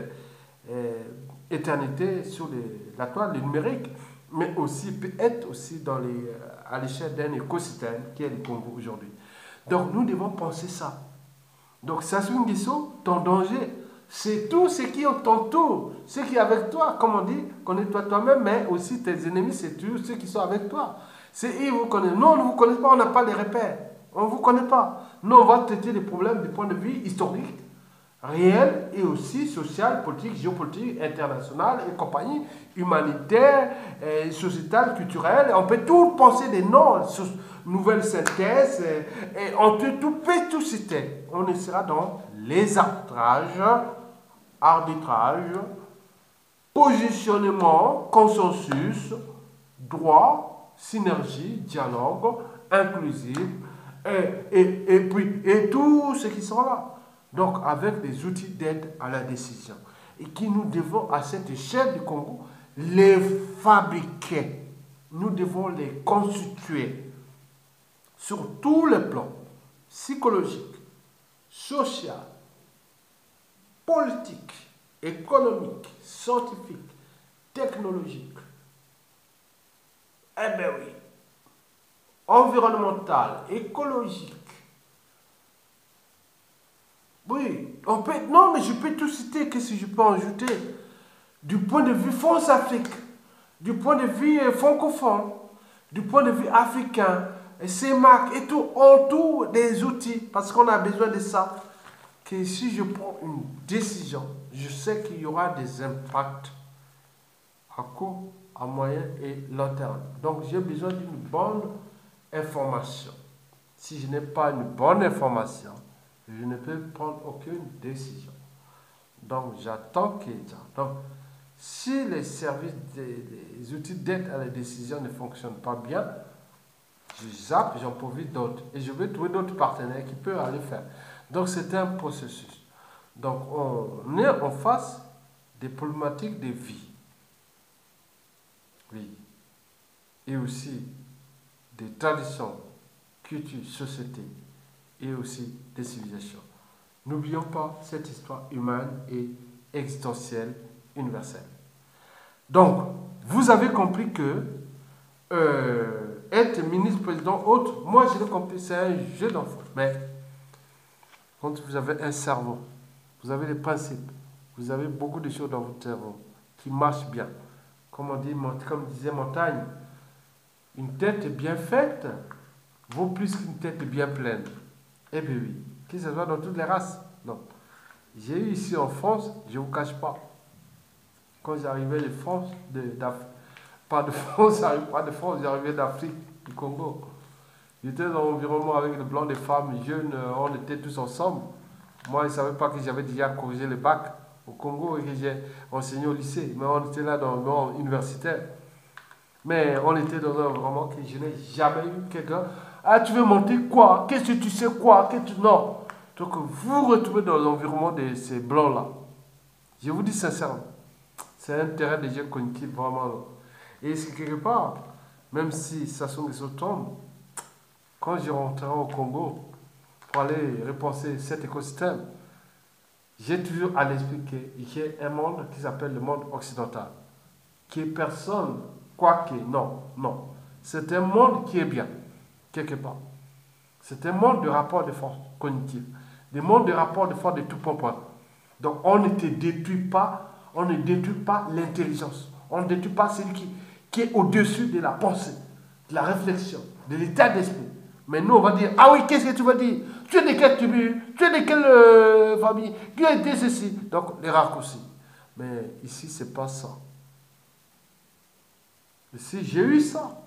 éternité, sur la toile numérique, mais aussi peut être aussi à l'échelle d'un écosystème qui est le Congo aujourd'hui. Donc nous devons penser ça. Donc Sassou Nguesso, ton danger, c'est tout ce qui t'entoure, ce qui est avec toi, comme on dit, connais-toi toi-même, mais aussi tes ennemis, c'est tous ceux qui sont avec toi. C'est eux qui vous connaissent. Nous, on ne vous connaît pas, on n'a pas les repères. On ne vous connaît pas. Nous, on va traiter des problèmes du point de vue historique, réel et aussi social, politique, géopolitique, international et compagnie, humanitaire, sociétal, culturel. On peut tout penser des noms, nouvelles synthèses, et on peut tout citer. On sera dans les arbitrage, positionnement, consensus, droit, synergie, dialogue, inclusif, et tout ce qui sont là. Donc, avec des outils d'aide à la décision. Et qui nous devons, à cette échelle du Congo, les fabriquer. Nous devons les constituer sur tous les plans, psychologique, social, politique, économique, scientifique, technologique. Eh bien oui. Environnemental, écologique. Oui, on peut. Non, mais je peux tout citer. Qu'est-ce que je peux ajouter? Du point de vue France Afrique, du point de vue francophone, du point de vue africain, CEMAC et tout, en tout des outils, parce qu'on a besoin de ça. Que si je prends une décision, je sais qu'il y aura des impacts à court, à moyen et long terme. Donc j'ai besoin d'une bonne information. Si je n'ai pas une bonne information, je ne peux prendre aucune décision. Donc j'attends qu'il y ait ça. Donc si les services, les outils d'aide à la décision ne fonctionnent pas bien, je zappe, j'en profite d'autres. Et je vais trouver d'autres partenaires qui peuvent aller faire. Donc c'est un processus. Donc on est en face des problématiques de vie. Oui. Et aussi des traditions, cultures, sociétés et aussi des civilisations. N'oublions pas cette histoire humaine et existentielle universelle. Donc, vous avez compris que être ministre, président, autre, moi je l'ai compris, c'est un jeu d'enfant. Mais quand vous avez un cerveau, vous avez des principes, vous avez beaucoup de choses dans votre cerveau qui marchent bien. Comme disait Montaigne, une tête bien faite vaut plus qu'une tête bien pleine. Eh bien oui, que ce soit dans toutes les races. Non. J'ai eu ici en France, je ne vous cache pas, quand j'arrivais de France, pas de France, j'arrivais d'Afrique, du Congo. J'étais dans l'environnement avec le blanc des femmes jeunes, on était tous ensemble. Moi, je ne savais pas que j'avais déjà corrigé le bac au Congo et que j'ai enseigné au lycée, mais on était là dans le monde universitaire. Mais on était dans un environnement que je n'ai jamais eu quelqu'un. Ah, tu veux monter quoi? Qu'est-ce que tu sais quoi? Non. Donc, vous retrouvez dans l'environnement de ces blancs-là. Je vous dis sincèrement, c'est un terrain de jeu cognitif vraiment. Et c'est quelque part, même si Sassou Nguesso tombe, quand je rentrerai au Congo pour aller repenser cet écosystème, j'ai toujours à l'esprit qu'il y a un monde qui s'appelle le monde occidental, qui est personne, quoique, non, non. C'est un monde qui est bien, quelque part. C'est un monde de rapport de force cognitive, des mondes de rapport de force de tout point. Donc on ne te détruit pas, on ne détruit pas l'intelligence. On ne détruit pas celui qui est au-dessus de la pensée, de la réflexion, de l'état d'esprit. Mais nous, on va dire, ah oui, qu'est-ce que tu veux dire? Tu es de quelle tribu? Tu es de quelle famille? Tu as été ceci. Donc, les raccourcis. Mais ici, c'est pas ça. Ici, j'ai eu ça.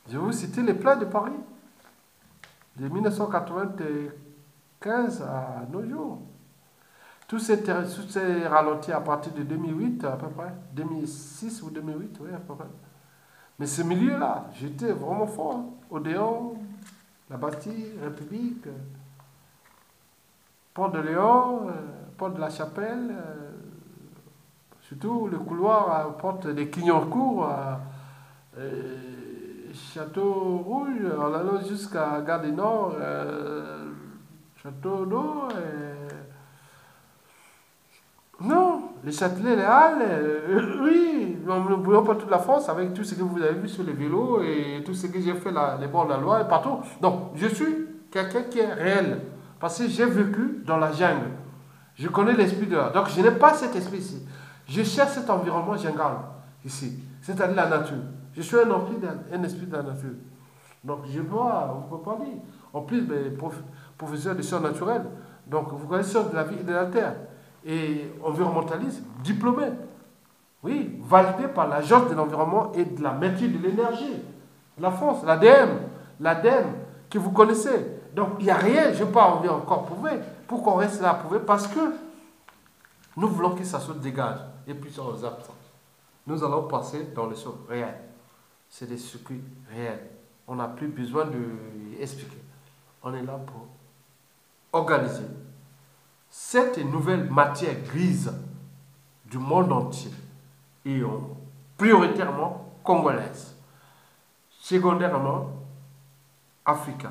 Je vais vous citer les plats de Paris, de 1995 à nos jours. Tous ces ralentis à partir de 2008 à peu près, 2006 ou 2008, oui, à peu près. Mais ce milieu-là, j'étais vraiment fort. Hein. Odéon, la Bastille, République, Port de Léon, Port de la Chapelle, surtout le couloir aux portes des Clignancourt, Château Rouge, en allant jusqu'à Gare du Nord, Château d'eau. Non, les Châtelet, les Halles, oui, nous ne voulons pas toute la France avec tout ce que vous avez vu sur les vélos et tout ce que j'ai fait les bords de la loi et partout. Donc, je suis quelqu'un qui est réel parce que j'ai vécu dans la jungle. Je connais l'esprit de là. Donc, je n'ai pas cet esprit ici. Je cherche cet environnement jungle ici, c'est-à-dire la nature. Je suis un esprit de la nature. Donc, je dois, on ne peut pas dire. En plus, professeur de sciences naturelles, donc vous connaissez de la vie et de la terre. Et environnementaliste, diplômé. Oui, validé par l'Agence de l'environnement et de la maîtrise de l'énergie. La France, l'ADEME, que vous connaissez. Donc, il n'y a rien, je n'ai pas envie encore prouver. Pourquoi on reste là à prouver? Parce que nous voulons que ça se dégage. Et puis, ça nous absent. Nous allons passer dans les choses réelles. C'est des circuits réels. On n'a plus besoin d'expliquer. On est là pour organiser cette nouvelle matière grise du monde entier et prioritairement congolaise, secondairement africaine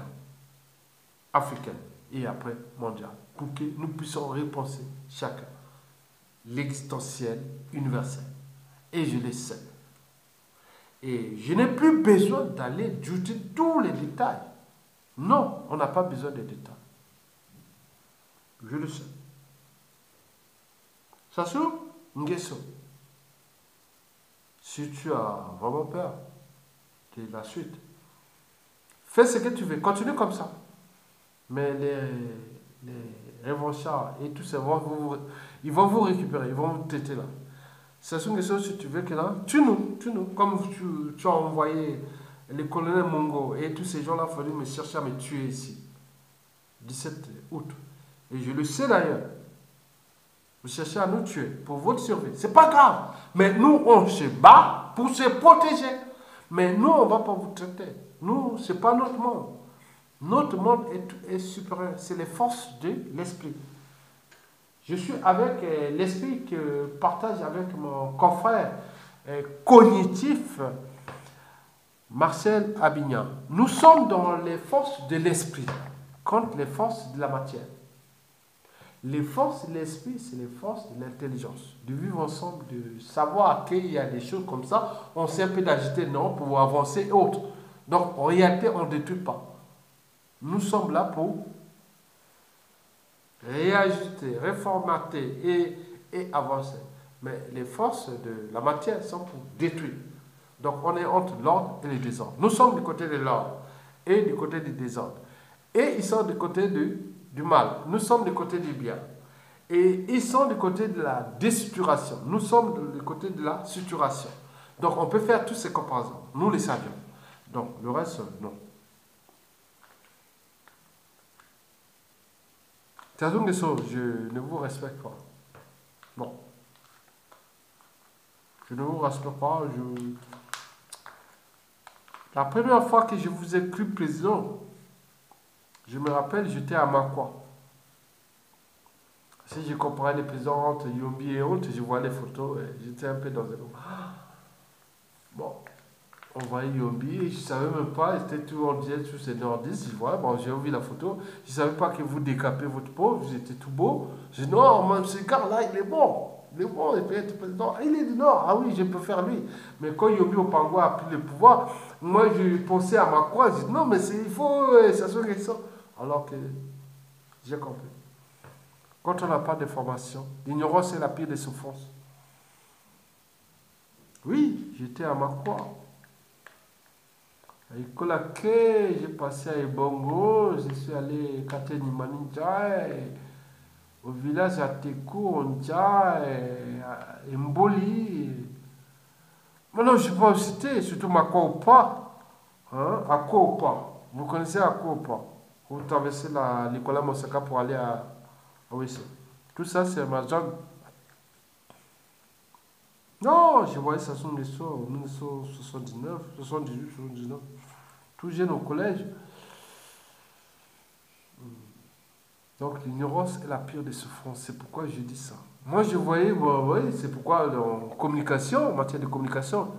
et après mondiale, pour que nous puissions repenser chacun l'existentiel universel. Et je le sais. Et je n'ai plus besoin d'aller ajouter tous les détails. Non, on n'a pas besoin de détails. Je le sais. Sassou Nguesso, si tu as vraiment peur de la suite, fais ce que tu veux, continue comme ça. Mais les revanchards et tout ça, ils vont vous récupérer, ils vont vous têter là. Sassou Nguesso, si tu veux que là, tue-nous, comme tu as envoyé les colonels Mongo et tous ces gens-là, il fallait me chercher à me tuer ici. 17 août. Et je le sais d'ailleurs. Vous cherchez à nous tuer pour votre survie. C'est pas grave. Mais nous, on se bat pour se protéger. Mais nous, on ne va pas vous traiter. Nous, ce n'est pas notre monde. Notre monde est supérieur. C'est les forces de l'esprit. Je suis avec l'esprit que partage avec mon confrère cognitif, Marcel Abignan. Nous sommes dans les forces de l'esprit contre les forces de la matière. Les forces de l'esprit, c'est les forces de l'intelligence, de vivre ensemble, de savoir qu'il y a des choses comme ça, on sait un peu d'agiter, non, pour avancer et autres. Donc, en réalité, on ne détruit pas. Nous sommes là pour réajuster, réformater et avancer. Mais les forces de la matière sont pour détruire. Donc, on est entre l'ordre et le désordre. Nous sommes du côté de l'ordre et du côté du désordre. Et ils sont du côté du mal. Nous sommes du côté du bien. Et ils sont du côté de la déstructuration. Nous sommes du côté de la suturation. Donc on peut faire toutes ces comparaisons. Nous les savions. Donc le reste, non. Sassou Nguesso, je ne vous respecte pas. Bon. Je ne vous respecte pas. La première fois que je vous ai cru président, je me rappelle, j'étais à Makwa. Si je comparais les présidents Yombi et autres, je vois les photos, j'étais un peu dans un... Bon. On voyait Yombi, je ne savais même pas, c'était tout en direct sur ces nordistes. Je vois, bon, j'ai vu la photo, je ne savais pas que vous décapez votre peau, vous étiez tout beau. Je dis non, même ce gars-là, il est bon. Il est bon, il peut être président. Il est du Nord, ah oui, je peux faire lui. Mais quand Yombi Opango a pris le pouvoir, moi je pensais à ma croix, je dis non, mais il faut, ça soit quelque chose. Alors que j'ai compris. Quand on n'a pas de formation, l'ignorance est la pire des souffrances. Oui, j'étais à ma croix. À Ikolake, j'ai passé à Ebongo, je suis allé à Kateni Maninjae, au village à Tekou, Onjae, à Mboli. Maintenant, je ne peux pas vous citer, surtout Makopa. Hein, Akopa. Vous connaissez Akopa? Vous traversez la Nicolas Mosaka pour aller à Wesse. Tout ça, c'est ma zone. Non, je voyais ça sur les sauts en 1979, 78, 79. Tout jeune au collège. Donc l'ignorance est la pire des souffrances. C'est pourquoi je dis ça. Moi je voyais, bon, oui, c'est pourquoi en communication, en matière de communication,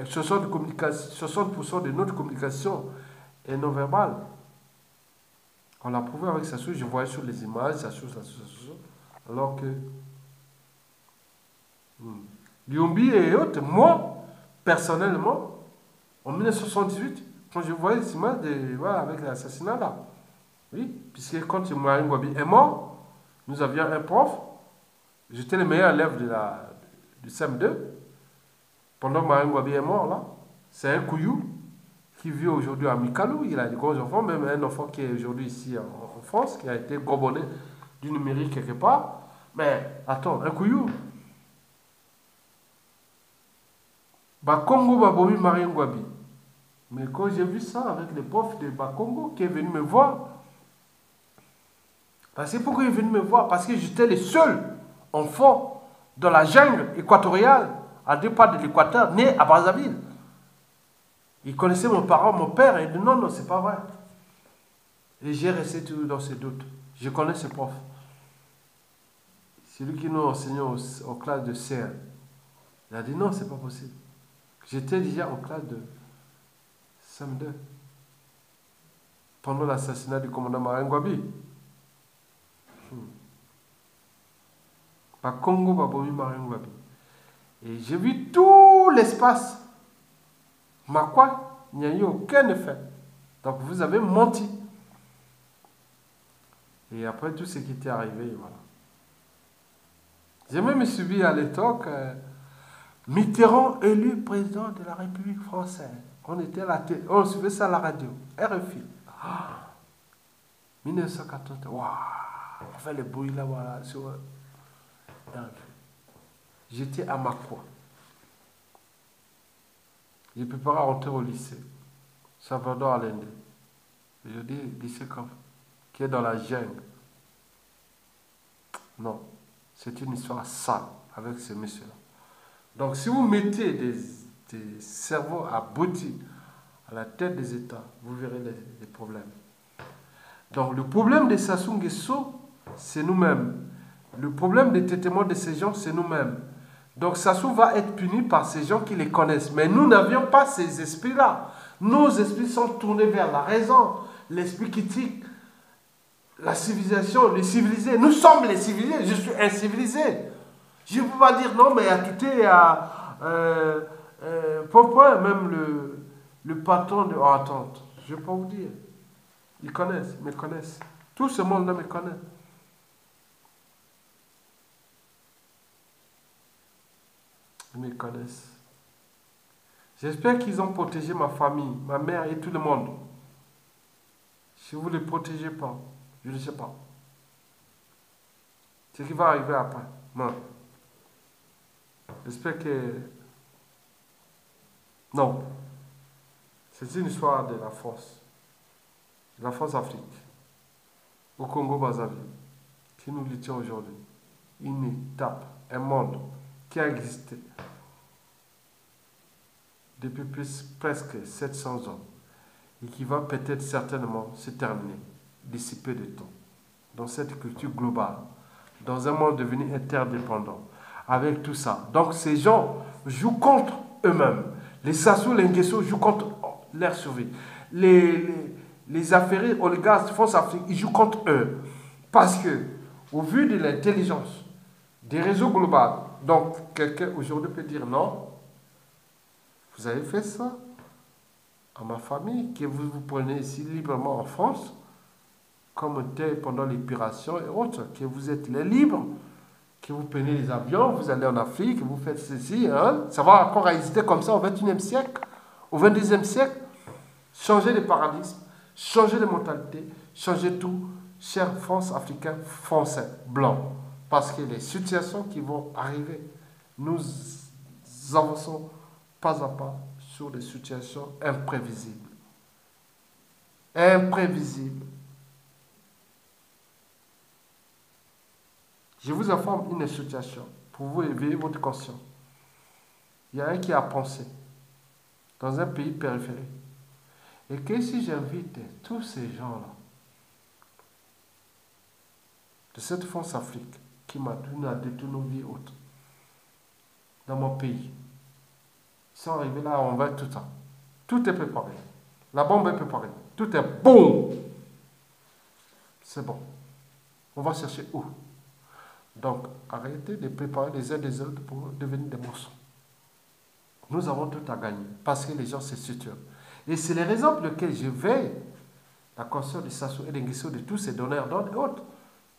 60% de notre communication est non verbale. On l'a prouvé avec ça, je voyais sur les images, ça. Alors que Liombi et autres, moi, personnellement, en 1978, quand je voyais les images voilà, avec l'assassinat là, oui, puisque quand Marine Gwabi est mort, nous avions un prof, j'étais le meilleur élève du CM2, pendant que Marine Gwabi est mort là, c'est un couillou qui vit aujourd'hui à Mikalou, il a des gros enfants, même un enfant qui est aujourd'hui ici en France, qui a été gobonné du numérique quelque part, mais attends, un couillou, Bakongo Babomi Marine Gwabi. Mais quand j'ai vu ça avec le prof de Bakongo qui est venu me voir, parce que pourquoi il est venu me voir? Parce que j'étais le seul enfant dans la jungle équatoriale, à 2 pas de l'Équateur, né à Brazzaville. Il connaissait mon parent, mon père, et il dit non, non, c'est pas vrai. Et j'ai resté toujours dans ces doutes. Je connais ce prof. C'est lui qui nous enseignait en classe de CR. Il a dit non, c'est pas possible. J'étais déjà en classe de CM2 pendant l'assassinat du commandant Marine Gwabi. Congo Babomi Marine Gwabi. Et j'ai vu tout l'espace. Ma quoi? Il n'y a eu aucun effet. Donc vous avez menti. Et après tout ce qui était arrivé, voilà. J'ai même subi à l'époque Mitterrand élu président de la République française. On était à la télé, on suivait ça à la radio, RFI. 1914, waouh, on fait le bruit là, voilà, sur RFI. J'étais à Makwa. J'ai préparé à rentrer au lycée. Salvador Allende. Je dis lycée comme qui est dans la jungle. Non, c'est une histoire sale avec ce monsieur-là. Donc si vous mettez des cerveaux abrutis à la tête des États, vous verrez les problèmes. Donc le problème de Sassou Nguesso, c'est nous-mêmes. Le problème des traitements de ces gens, c'est nous-mêmes. Donc Sassou va être puni par ces gens qui les connaissent. Mais nous n'avions pas ces esprits-là. Nos esprits sont tournés vers la raison, l'esprit critique, la civilisation, les civilisés. Nous sommes les civilisés, je suis incivilisé. Je ne peux pas dire non, mais à quitter pourquoi même le patron de attente. Je ne vais pas vous dire. Ils connaissent, ils me connaissent. Tout ce monde-là me connaît. Ils me connaissent. J'espère qu'ils ont protégé ma famille, ma mère et tout le monde. Si vous ne les protégez pas, je ne sais pas. Ce qui va arriver après. Non. J'espère que... Non. C'est une histoire de la France. De la France-Afrique. Au Congo-Brazzaville. Qui nous luttions aujourd'hui. Une étape, un monde qui a existé depuis presque 700 ans et qui va peut-être certainement se terminer d'ici peu de temps. Dans cette culture globale, dans un monde devenu interdépendant, avec tout ça. Donc ces gens jouent contre eux-mêmes. Les Sassou, les Nguesso jouent contre leur survie. Les affairés, oligarques, France Afrique, ils jouent contre eux. Parce que, au vu de l'intelligence des réseaux globaux, donc quelqu'un aujourd'hui peut dire non, vous avez fait ça à ma famille, que vous vous prenez ici librement en France, comme était pendant l'épuration et autres, que vous êtes les libres, que vous prenez les avions, vous allez en Afrique, vous faites ceci, hein? Ça va encore exister comme ça au XXIe siècle, au XXIe siècle. Changer de paradigme, changer de mentalité, changer tout, chers France africains, français, blancs. Parce que les situations qui vont arriver, nous avançons pas à pas sur des situations imprévisibles. Imprévisibles. Je vous informe une situation pour vous éveiller votre conscience. Il y a un qui a pensé dans un pays périphérique. Et que si j'invite tous ces gens-là de cette France Afrique qui m'a donné à détourner nos vies autres dans mon pays, ils sont arrivés là, on va tout ça. Tout est préparé. La bombe est préparée. Tout est bon. C'est bon. On va chercher où? Donc, arrêtez de préparer les uns des autres pour devenir des morceaux. Nous avons tout à gagner parce que les gens se structurent. Et c'est les raisons pour lesquelles je veille la conscience de Sassou et de Nguesso, de tous ces donneurs d'ordre et autres,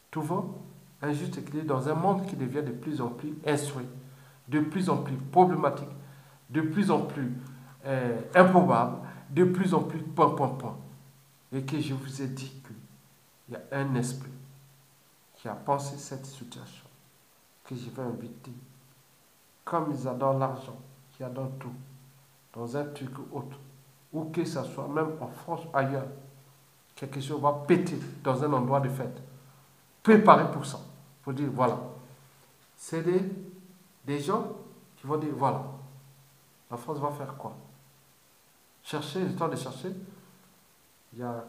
trouvant un juste équilibre dans un monde qui devient de plus en plus instruit, de plus en plus problématique, de plus en plus improbable, de plus en plus point. Et que je vous ai dit qu'il y a un esprit qui a pensé cette situation, que je vais inviter, comme ils adorent l'argent, qui adorent tout, dans un truc ou autre, ou que ce soit même en France, ailleurs, quelque chose va péter dans un endroit de fête. Préparez pour ça. Pour dire, voilà. C'est des gens qui vont dire, voilà, la France va faire quoi? Chercher, le temps de chercher, il y a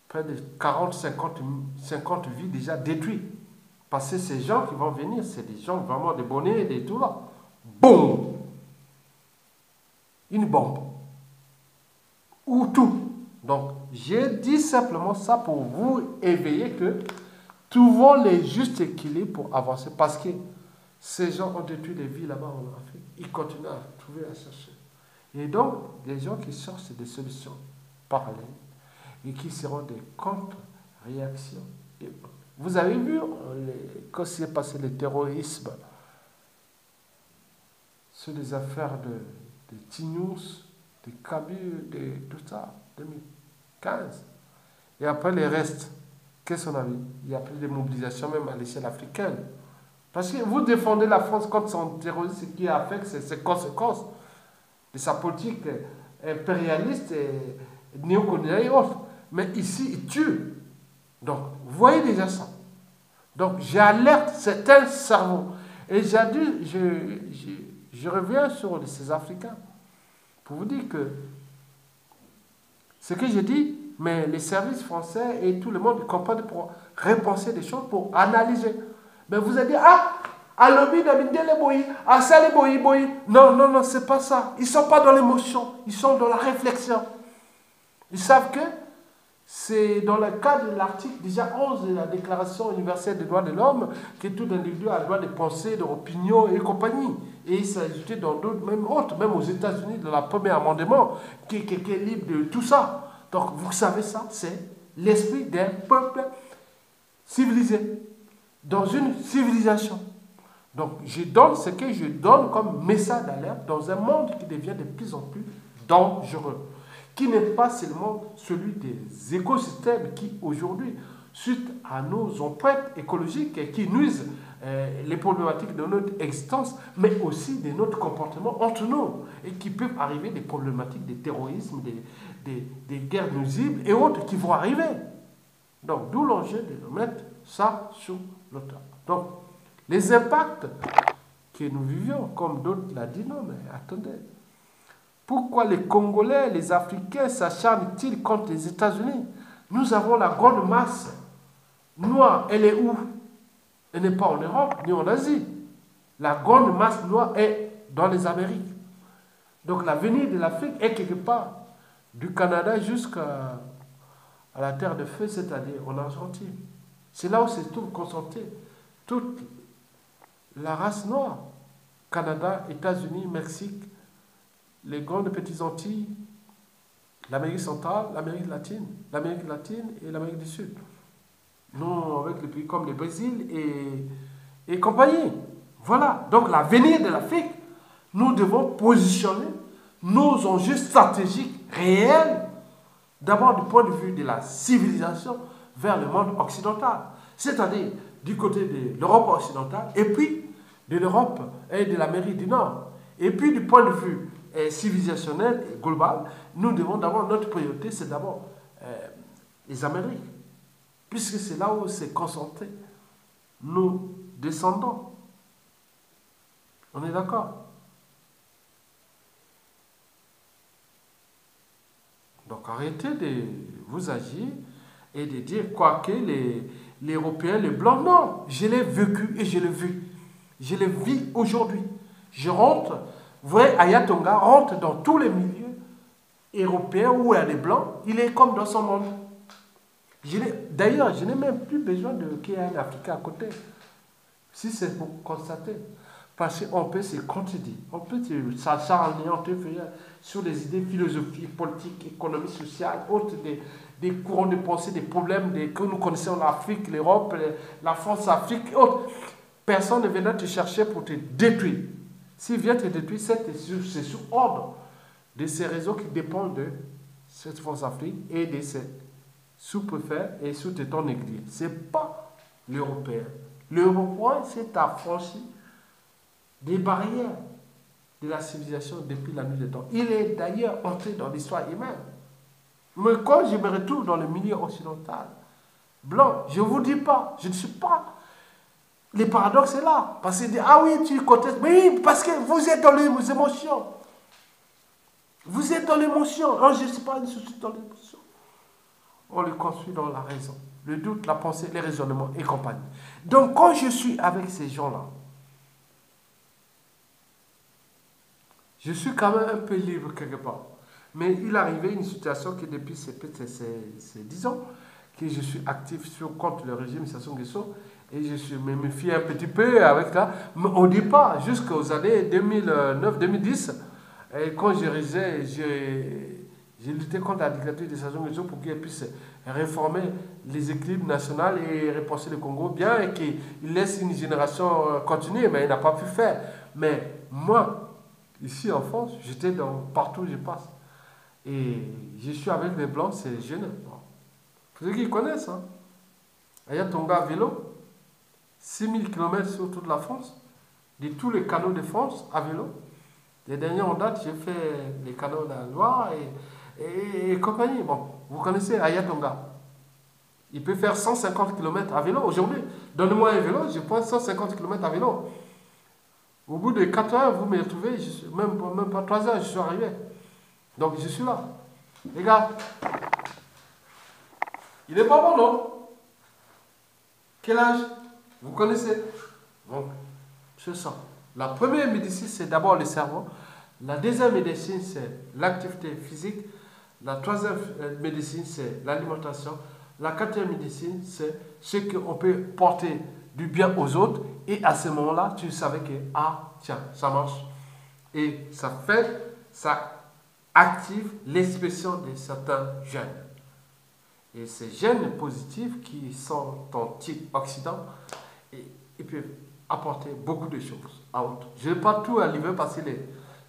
près de 40, 50 vies déjà détruites. Parce que ces gens qui vont venir, c'est des gens vraiment de bonnets et tout là. Boum! Une bombe. Ou tout. Donc, j'ai dit simplement ça pour vous éveiller que trouvons les justes équilibres pour avancer. Parce que ces gens ont détruit les vies là-bas en Afrique. Ils continuent à trouver, à chercher. Et donc, des gens qui cherchent des solutions parallèles et qui seront des contre-réactions. Vous avez vu, quand s'est passé le terrorisme, sur les affaires de Tignous, de Kabul, de tout ça, 2015. Et après les restes, qu'est-ce qu'on a vu? Il y a plus de mobilisation même à l'échelle africaine. Parce que vous défendez la France contre son terrorisme qui affecte ses conséquences de sa politique impérialiste et néocoloniale et autres. Mais ici, il tue. Donc, vous voyez déjà ça. Donc, j'alerte certains cerveaux. Et je reviens sur ces Africains pour vous dire que ce que je dis, mais les services français et tout le monde comprennent pour repenser des choses, pour analyser. Mais vous allez dire, ah, à l'objet d'Amindele Boyi, à Salé Boyi. Non, c'est pas ça. Ils ne sont pas dans l'émotion, ils sont dans la réflexion. Ils savent que c'est dans le cadre de l'article déjà 11 de la Déclaration universelle des droits de l'homme que tout individu a le droit de penser, d'opinion et compagnie. Et il s'est ajouté dans d'autres, même autres, même aux États-Unis, dans le premier amendement, qui est libre de tout ça. Donc, vous savez ça, c'est l'esprit d'un peuple civilisé, dans une civilisation. Donc, je donne ce que je donne comme message d'alerte dans un monde qui devient de plus en plus dangereux, qui n'est pas seulement celui des écosystèmes qui, aujourd'hui, suite à nos empreintes écologiques et qui nuisent les problématiques de notre existence, mais aussi de notre comportement entre nous, et qui peuvent arriver des problématiques de terrorisme, des guerres nuisibles et autres qui vont arriver. Donc, d'où l'enjeu de mettre ça sur le temps. Donc, les impacts que nous vivions, comme d'autres l'ont dit, non, mais attendez. Pourquoi les Congolais, les Africains s'acharnent-ils contre les États-Unis? Nous avons la grande masse noire. Elle est où? Elle n'est pas en Europe ni en Asie. La grande masse noire est dans les Amériques. Donc l'avenir de l'Afrique est quelque part du Canada jusqu'à la terre de feu, c'est-à-dire en Argentine. C'est là où se trouve concentrée toute la race noire. Canada, États-Unis, Mexique, les grandes petites Antilles, l'Amérique centrale, l'Amérique latine et l'Amérique du Sud. Non, avec les pays comme le Brésil et compagnie. Voilà. Donc l'avenir de l'Afrique, nous devons positionner nos enjeux stratégiques réels, d'abord du point de vue de la civilisation vers le monde occidental, c'est-à-dire du côté de l'Europe occidentale et puis de l'Europe et de l'Amérique du Nord. Et puis du point de vue civilisationnel et global, nous devons d'abord, notre priorité, c'est d'abord les Amériques, puisque c'est là où s'est concentré nos descendants. On est d'accord? Donc arrêtez de vous agir et de dire quoi que les Européens, les Blancs, non, je l'ai vécu et je l'ai vu. Je le vis aujourd'hui. Je rentre, vous voyez, Aya Tonga rentre dans tous les milieux européens où il y a des Blancs, il est comme dans son monde. D'ailleurs, je n'ai même plus besoin qu'il y ait un Africain à côté, si c'est pour constater. Parce qu'on peut se contredire, on peut s'acharner, on peut faire sur les idées philosophiques, politiques, économiques, sociales, autres des courants de pensée, des problèmes que nous connaissons en Afrique, l'Europe, la France, l'Afrique, autres. Personne ne viendra te chercher pour te détruire. S'il vient te détruire, c'est sous ordre de ces réseaux qui dépendent de cette France Afrique et de ses sous-préfets et sous-tétons négligés. Ce n'est pas l'Européen. L'Européen s'est affranchi des barrières de la civilisation depuis la nuit des temps. Il est d'ailleurs entré dans l'histoire humaine. Mais quand je me retrouve dans le milieu occidental, blanc, je ne vous dis pas, je ne suis pas. Le paradoxe est là. Parce qu'il dit, ah oui, tu contestes. Mais oui, parce que vous êtes dans les émotions. Vous êtes dans l'émotion. Non, je ne suis pas je suis dans l'émotion. On le construit dans la raison. Le doute, la pensée, les raisonnements et compagnie. Donc, quand je suis avec ces gens-là, je suis quand même un peu libre quelque part. Mais il arrivait une situation qui, depuis ces 10 ans, que je suis actif contre le régime Sassou Nguesso, et je me méfie un petit peu avec ça. Mais au départ, jusqu'aux années 2009-2010, quand j'ai lutté contre la dictature de Sassou Nguesso pour qu'il puisse réformer les équilibres nationaux et repenser le Congo bien et qu'il laisse une génération continuer, mais il n'a pas pu faire. Mais moi, ici en France, j'étais partout où je passe. Et je suis avec les Blancs, c'est jeune. Pour ceux qui connaissent, hein. Aya Tonga à vélo, 6000 km sur toute la France, de tous les canaux de France à vélo. Les derniers en date, j'ai fait les canaux de la Loire et compagnie. Bon, vous connaissez Aya Tonga. Il peut faire 150 km à vélo aujourd'hui. Donnez-moi un vélo, je prends 150 km à vélo. Au bout de 4 heures, vous me retrouvez, même pas 3 heures, je suis arrivé. Donc je suis là. Les gars, il n'est pas bon, non? Quel âge? Vous connaissez? Donc, c'est ça. La première médecine, c'est d'abord le cerveau. La deuxième médecine, c'est l'activité physique. La troisième médecine, c'est l'alimentation. La quatrième médecine, c'est ce qu'on peut porter du bien aux autres. Et à ce moment-là, tu savais que, ah, tiens, ça marche. Et ça active l'expression de certains gènes. Et ces gènes positifs qui sont antioxydants, ils peuvent apporter beaucoup de choses à autres. Je ne vais pas tout livrer parce que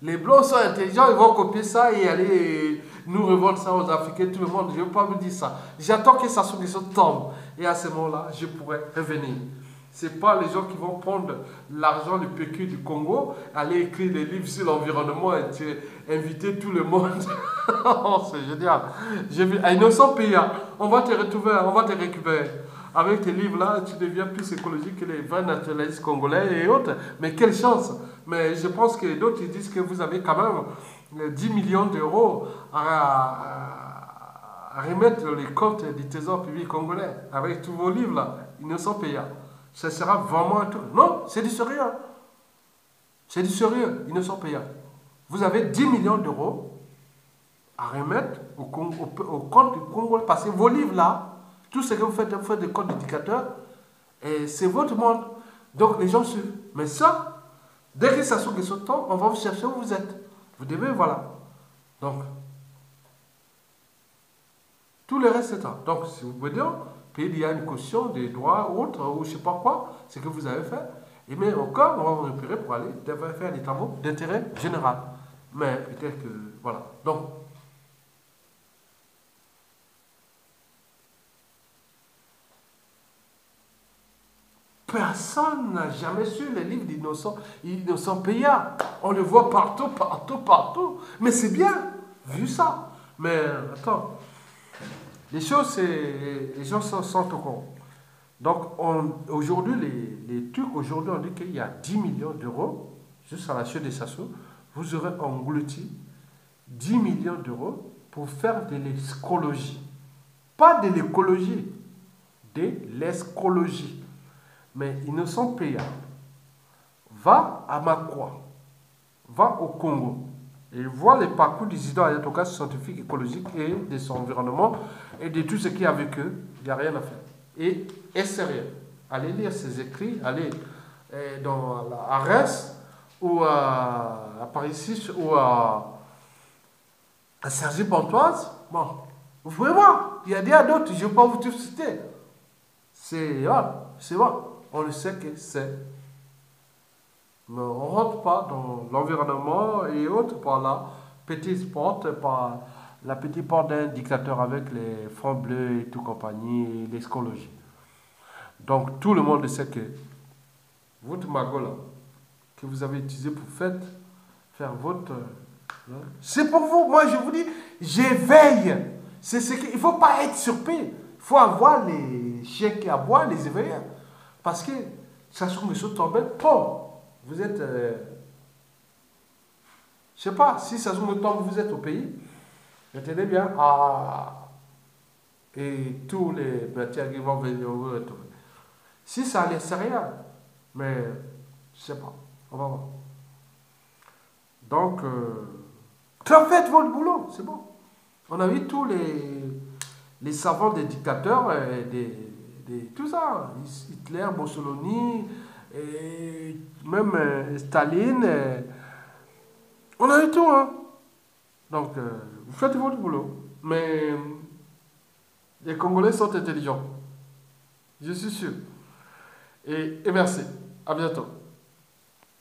les Blancs sont intelligents, ils vont copier ça et aller nous revendre ça aux Africains, tout le monde. Je ne vais pas vous dire ça. J'attends que Sassou Nguesso tombe. Et à ce moment-là, je pourrai revenir. Ce n'est pas les gens qui vont prendre l'argent, le PQ du Congo, aller écrire des livres sur l'environnement et inviter tout le monde. C'est génial. Innocent Paya, on va te retrouver, on va te récupérer. Avec tes livres-là, tu deviens plus écologique que les vrais naturalistes congolais et autres. Mais quelle chance! Mais je pense que d'autres ils disent que vous avez quand même 10 millions d'euros à remettre les comptes du trésor public congolais avec tous vos livres-là. Innocent Paya. Ça sera vraiment un truc. Non, c'est du sérieux. C'est du sérieux, Innocent Paya. vous avez 10 millions d'euros à remettre au compte du Congo, parce que vos livres là, tout ce que vous faites des comptes d'indicateurs, et c'est votre monde. Donc les gens suivent. Mais ça, dès que ça sort de ce temps, on va vous chercher où vous êtes. Vous devez, voilà. Donc, tout le reste c'est ça. Donc, si vous pouvez dire, il y a une caution des droits ou autre, ou je ne sais pas quoi, c'est que vous avez fait. Et mais encore, on va vous récupérer pour aller faire des travaux d'intérêt général. Mais peut-être que, voilà. Donc, personne n'a jamais su les livres d'innocents payants. On le voit partout, partout, partout. Mais c'est bien, vu ça. Mais attends, les choses, les gens sont au courant. Donc, aujourd'hui, les trucs, aujourd'hui, on dit qu'il y a 10 millions d'euros, juste à la chute des Sassou, vous aurez englouti 10 millions d'euros pour faire de l'escrologie. Pas de l'écologie, de l'escrologie. Mais innocent payant, va à Makwa, va au Congo, et voit les parcours des idées en tout cas scientifiques, écologiques et de son environnement et de tout ce qu'il y a avec eux. Il n'y a rien à faire. Et est sérieux. Allez lire ses écrits, allez à Reims ou à Paris ou à Cergy-Pontoise. Bon, vous pouvez voir, il y a d'autres, je ne vais pas vous tous citer. C'est bon, on le sait que c'est. Mais on ne rentre pas dans l'environnement et autres par la petite porte, par la petite porte d'un dictateur avec les fronts bleus et tout compagnie, et l'escrologie. Donc tout le monde sait que votre magot là, que vous avez utilisé pour faire votre... c'est pour vous, moi je vous dis, j'éveille. C'est ce qu'il ne faut pas être surpris. Il faut avoir les chiens qui aboient, les éveiller. Parce que ça se trouve, ils tombés, vous êtes... je ne sais pas, si ça se trouve, vous êtes au pays, retenez bien, et tous les matières qui vont venir vous retrouver. Si ça allait, c'est rien. Mais, je ne sais pas. On va voir. Donc, faites votre boulot, c'est bon. On a vu tous les savants des dictateurs, tout ça. Hitler, Mussolini, et même Staline. On a vu tout, hein. Donc, vous faites votre boulot. Mais les Congolais sont intelligents. Je suis sûr. Et merci. À bientôt.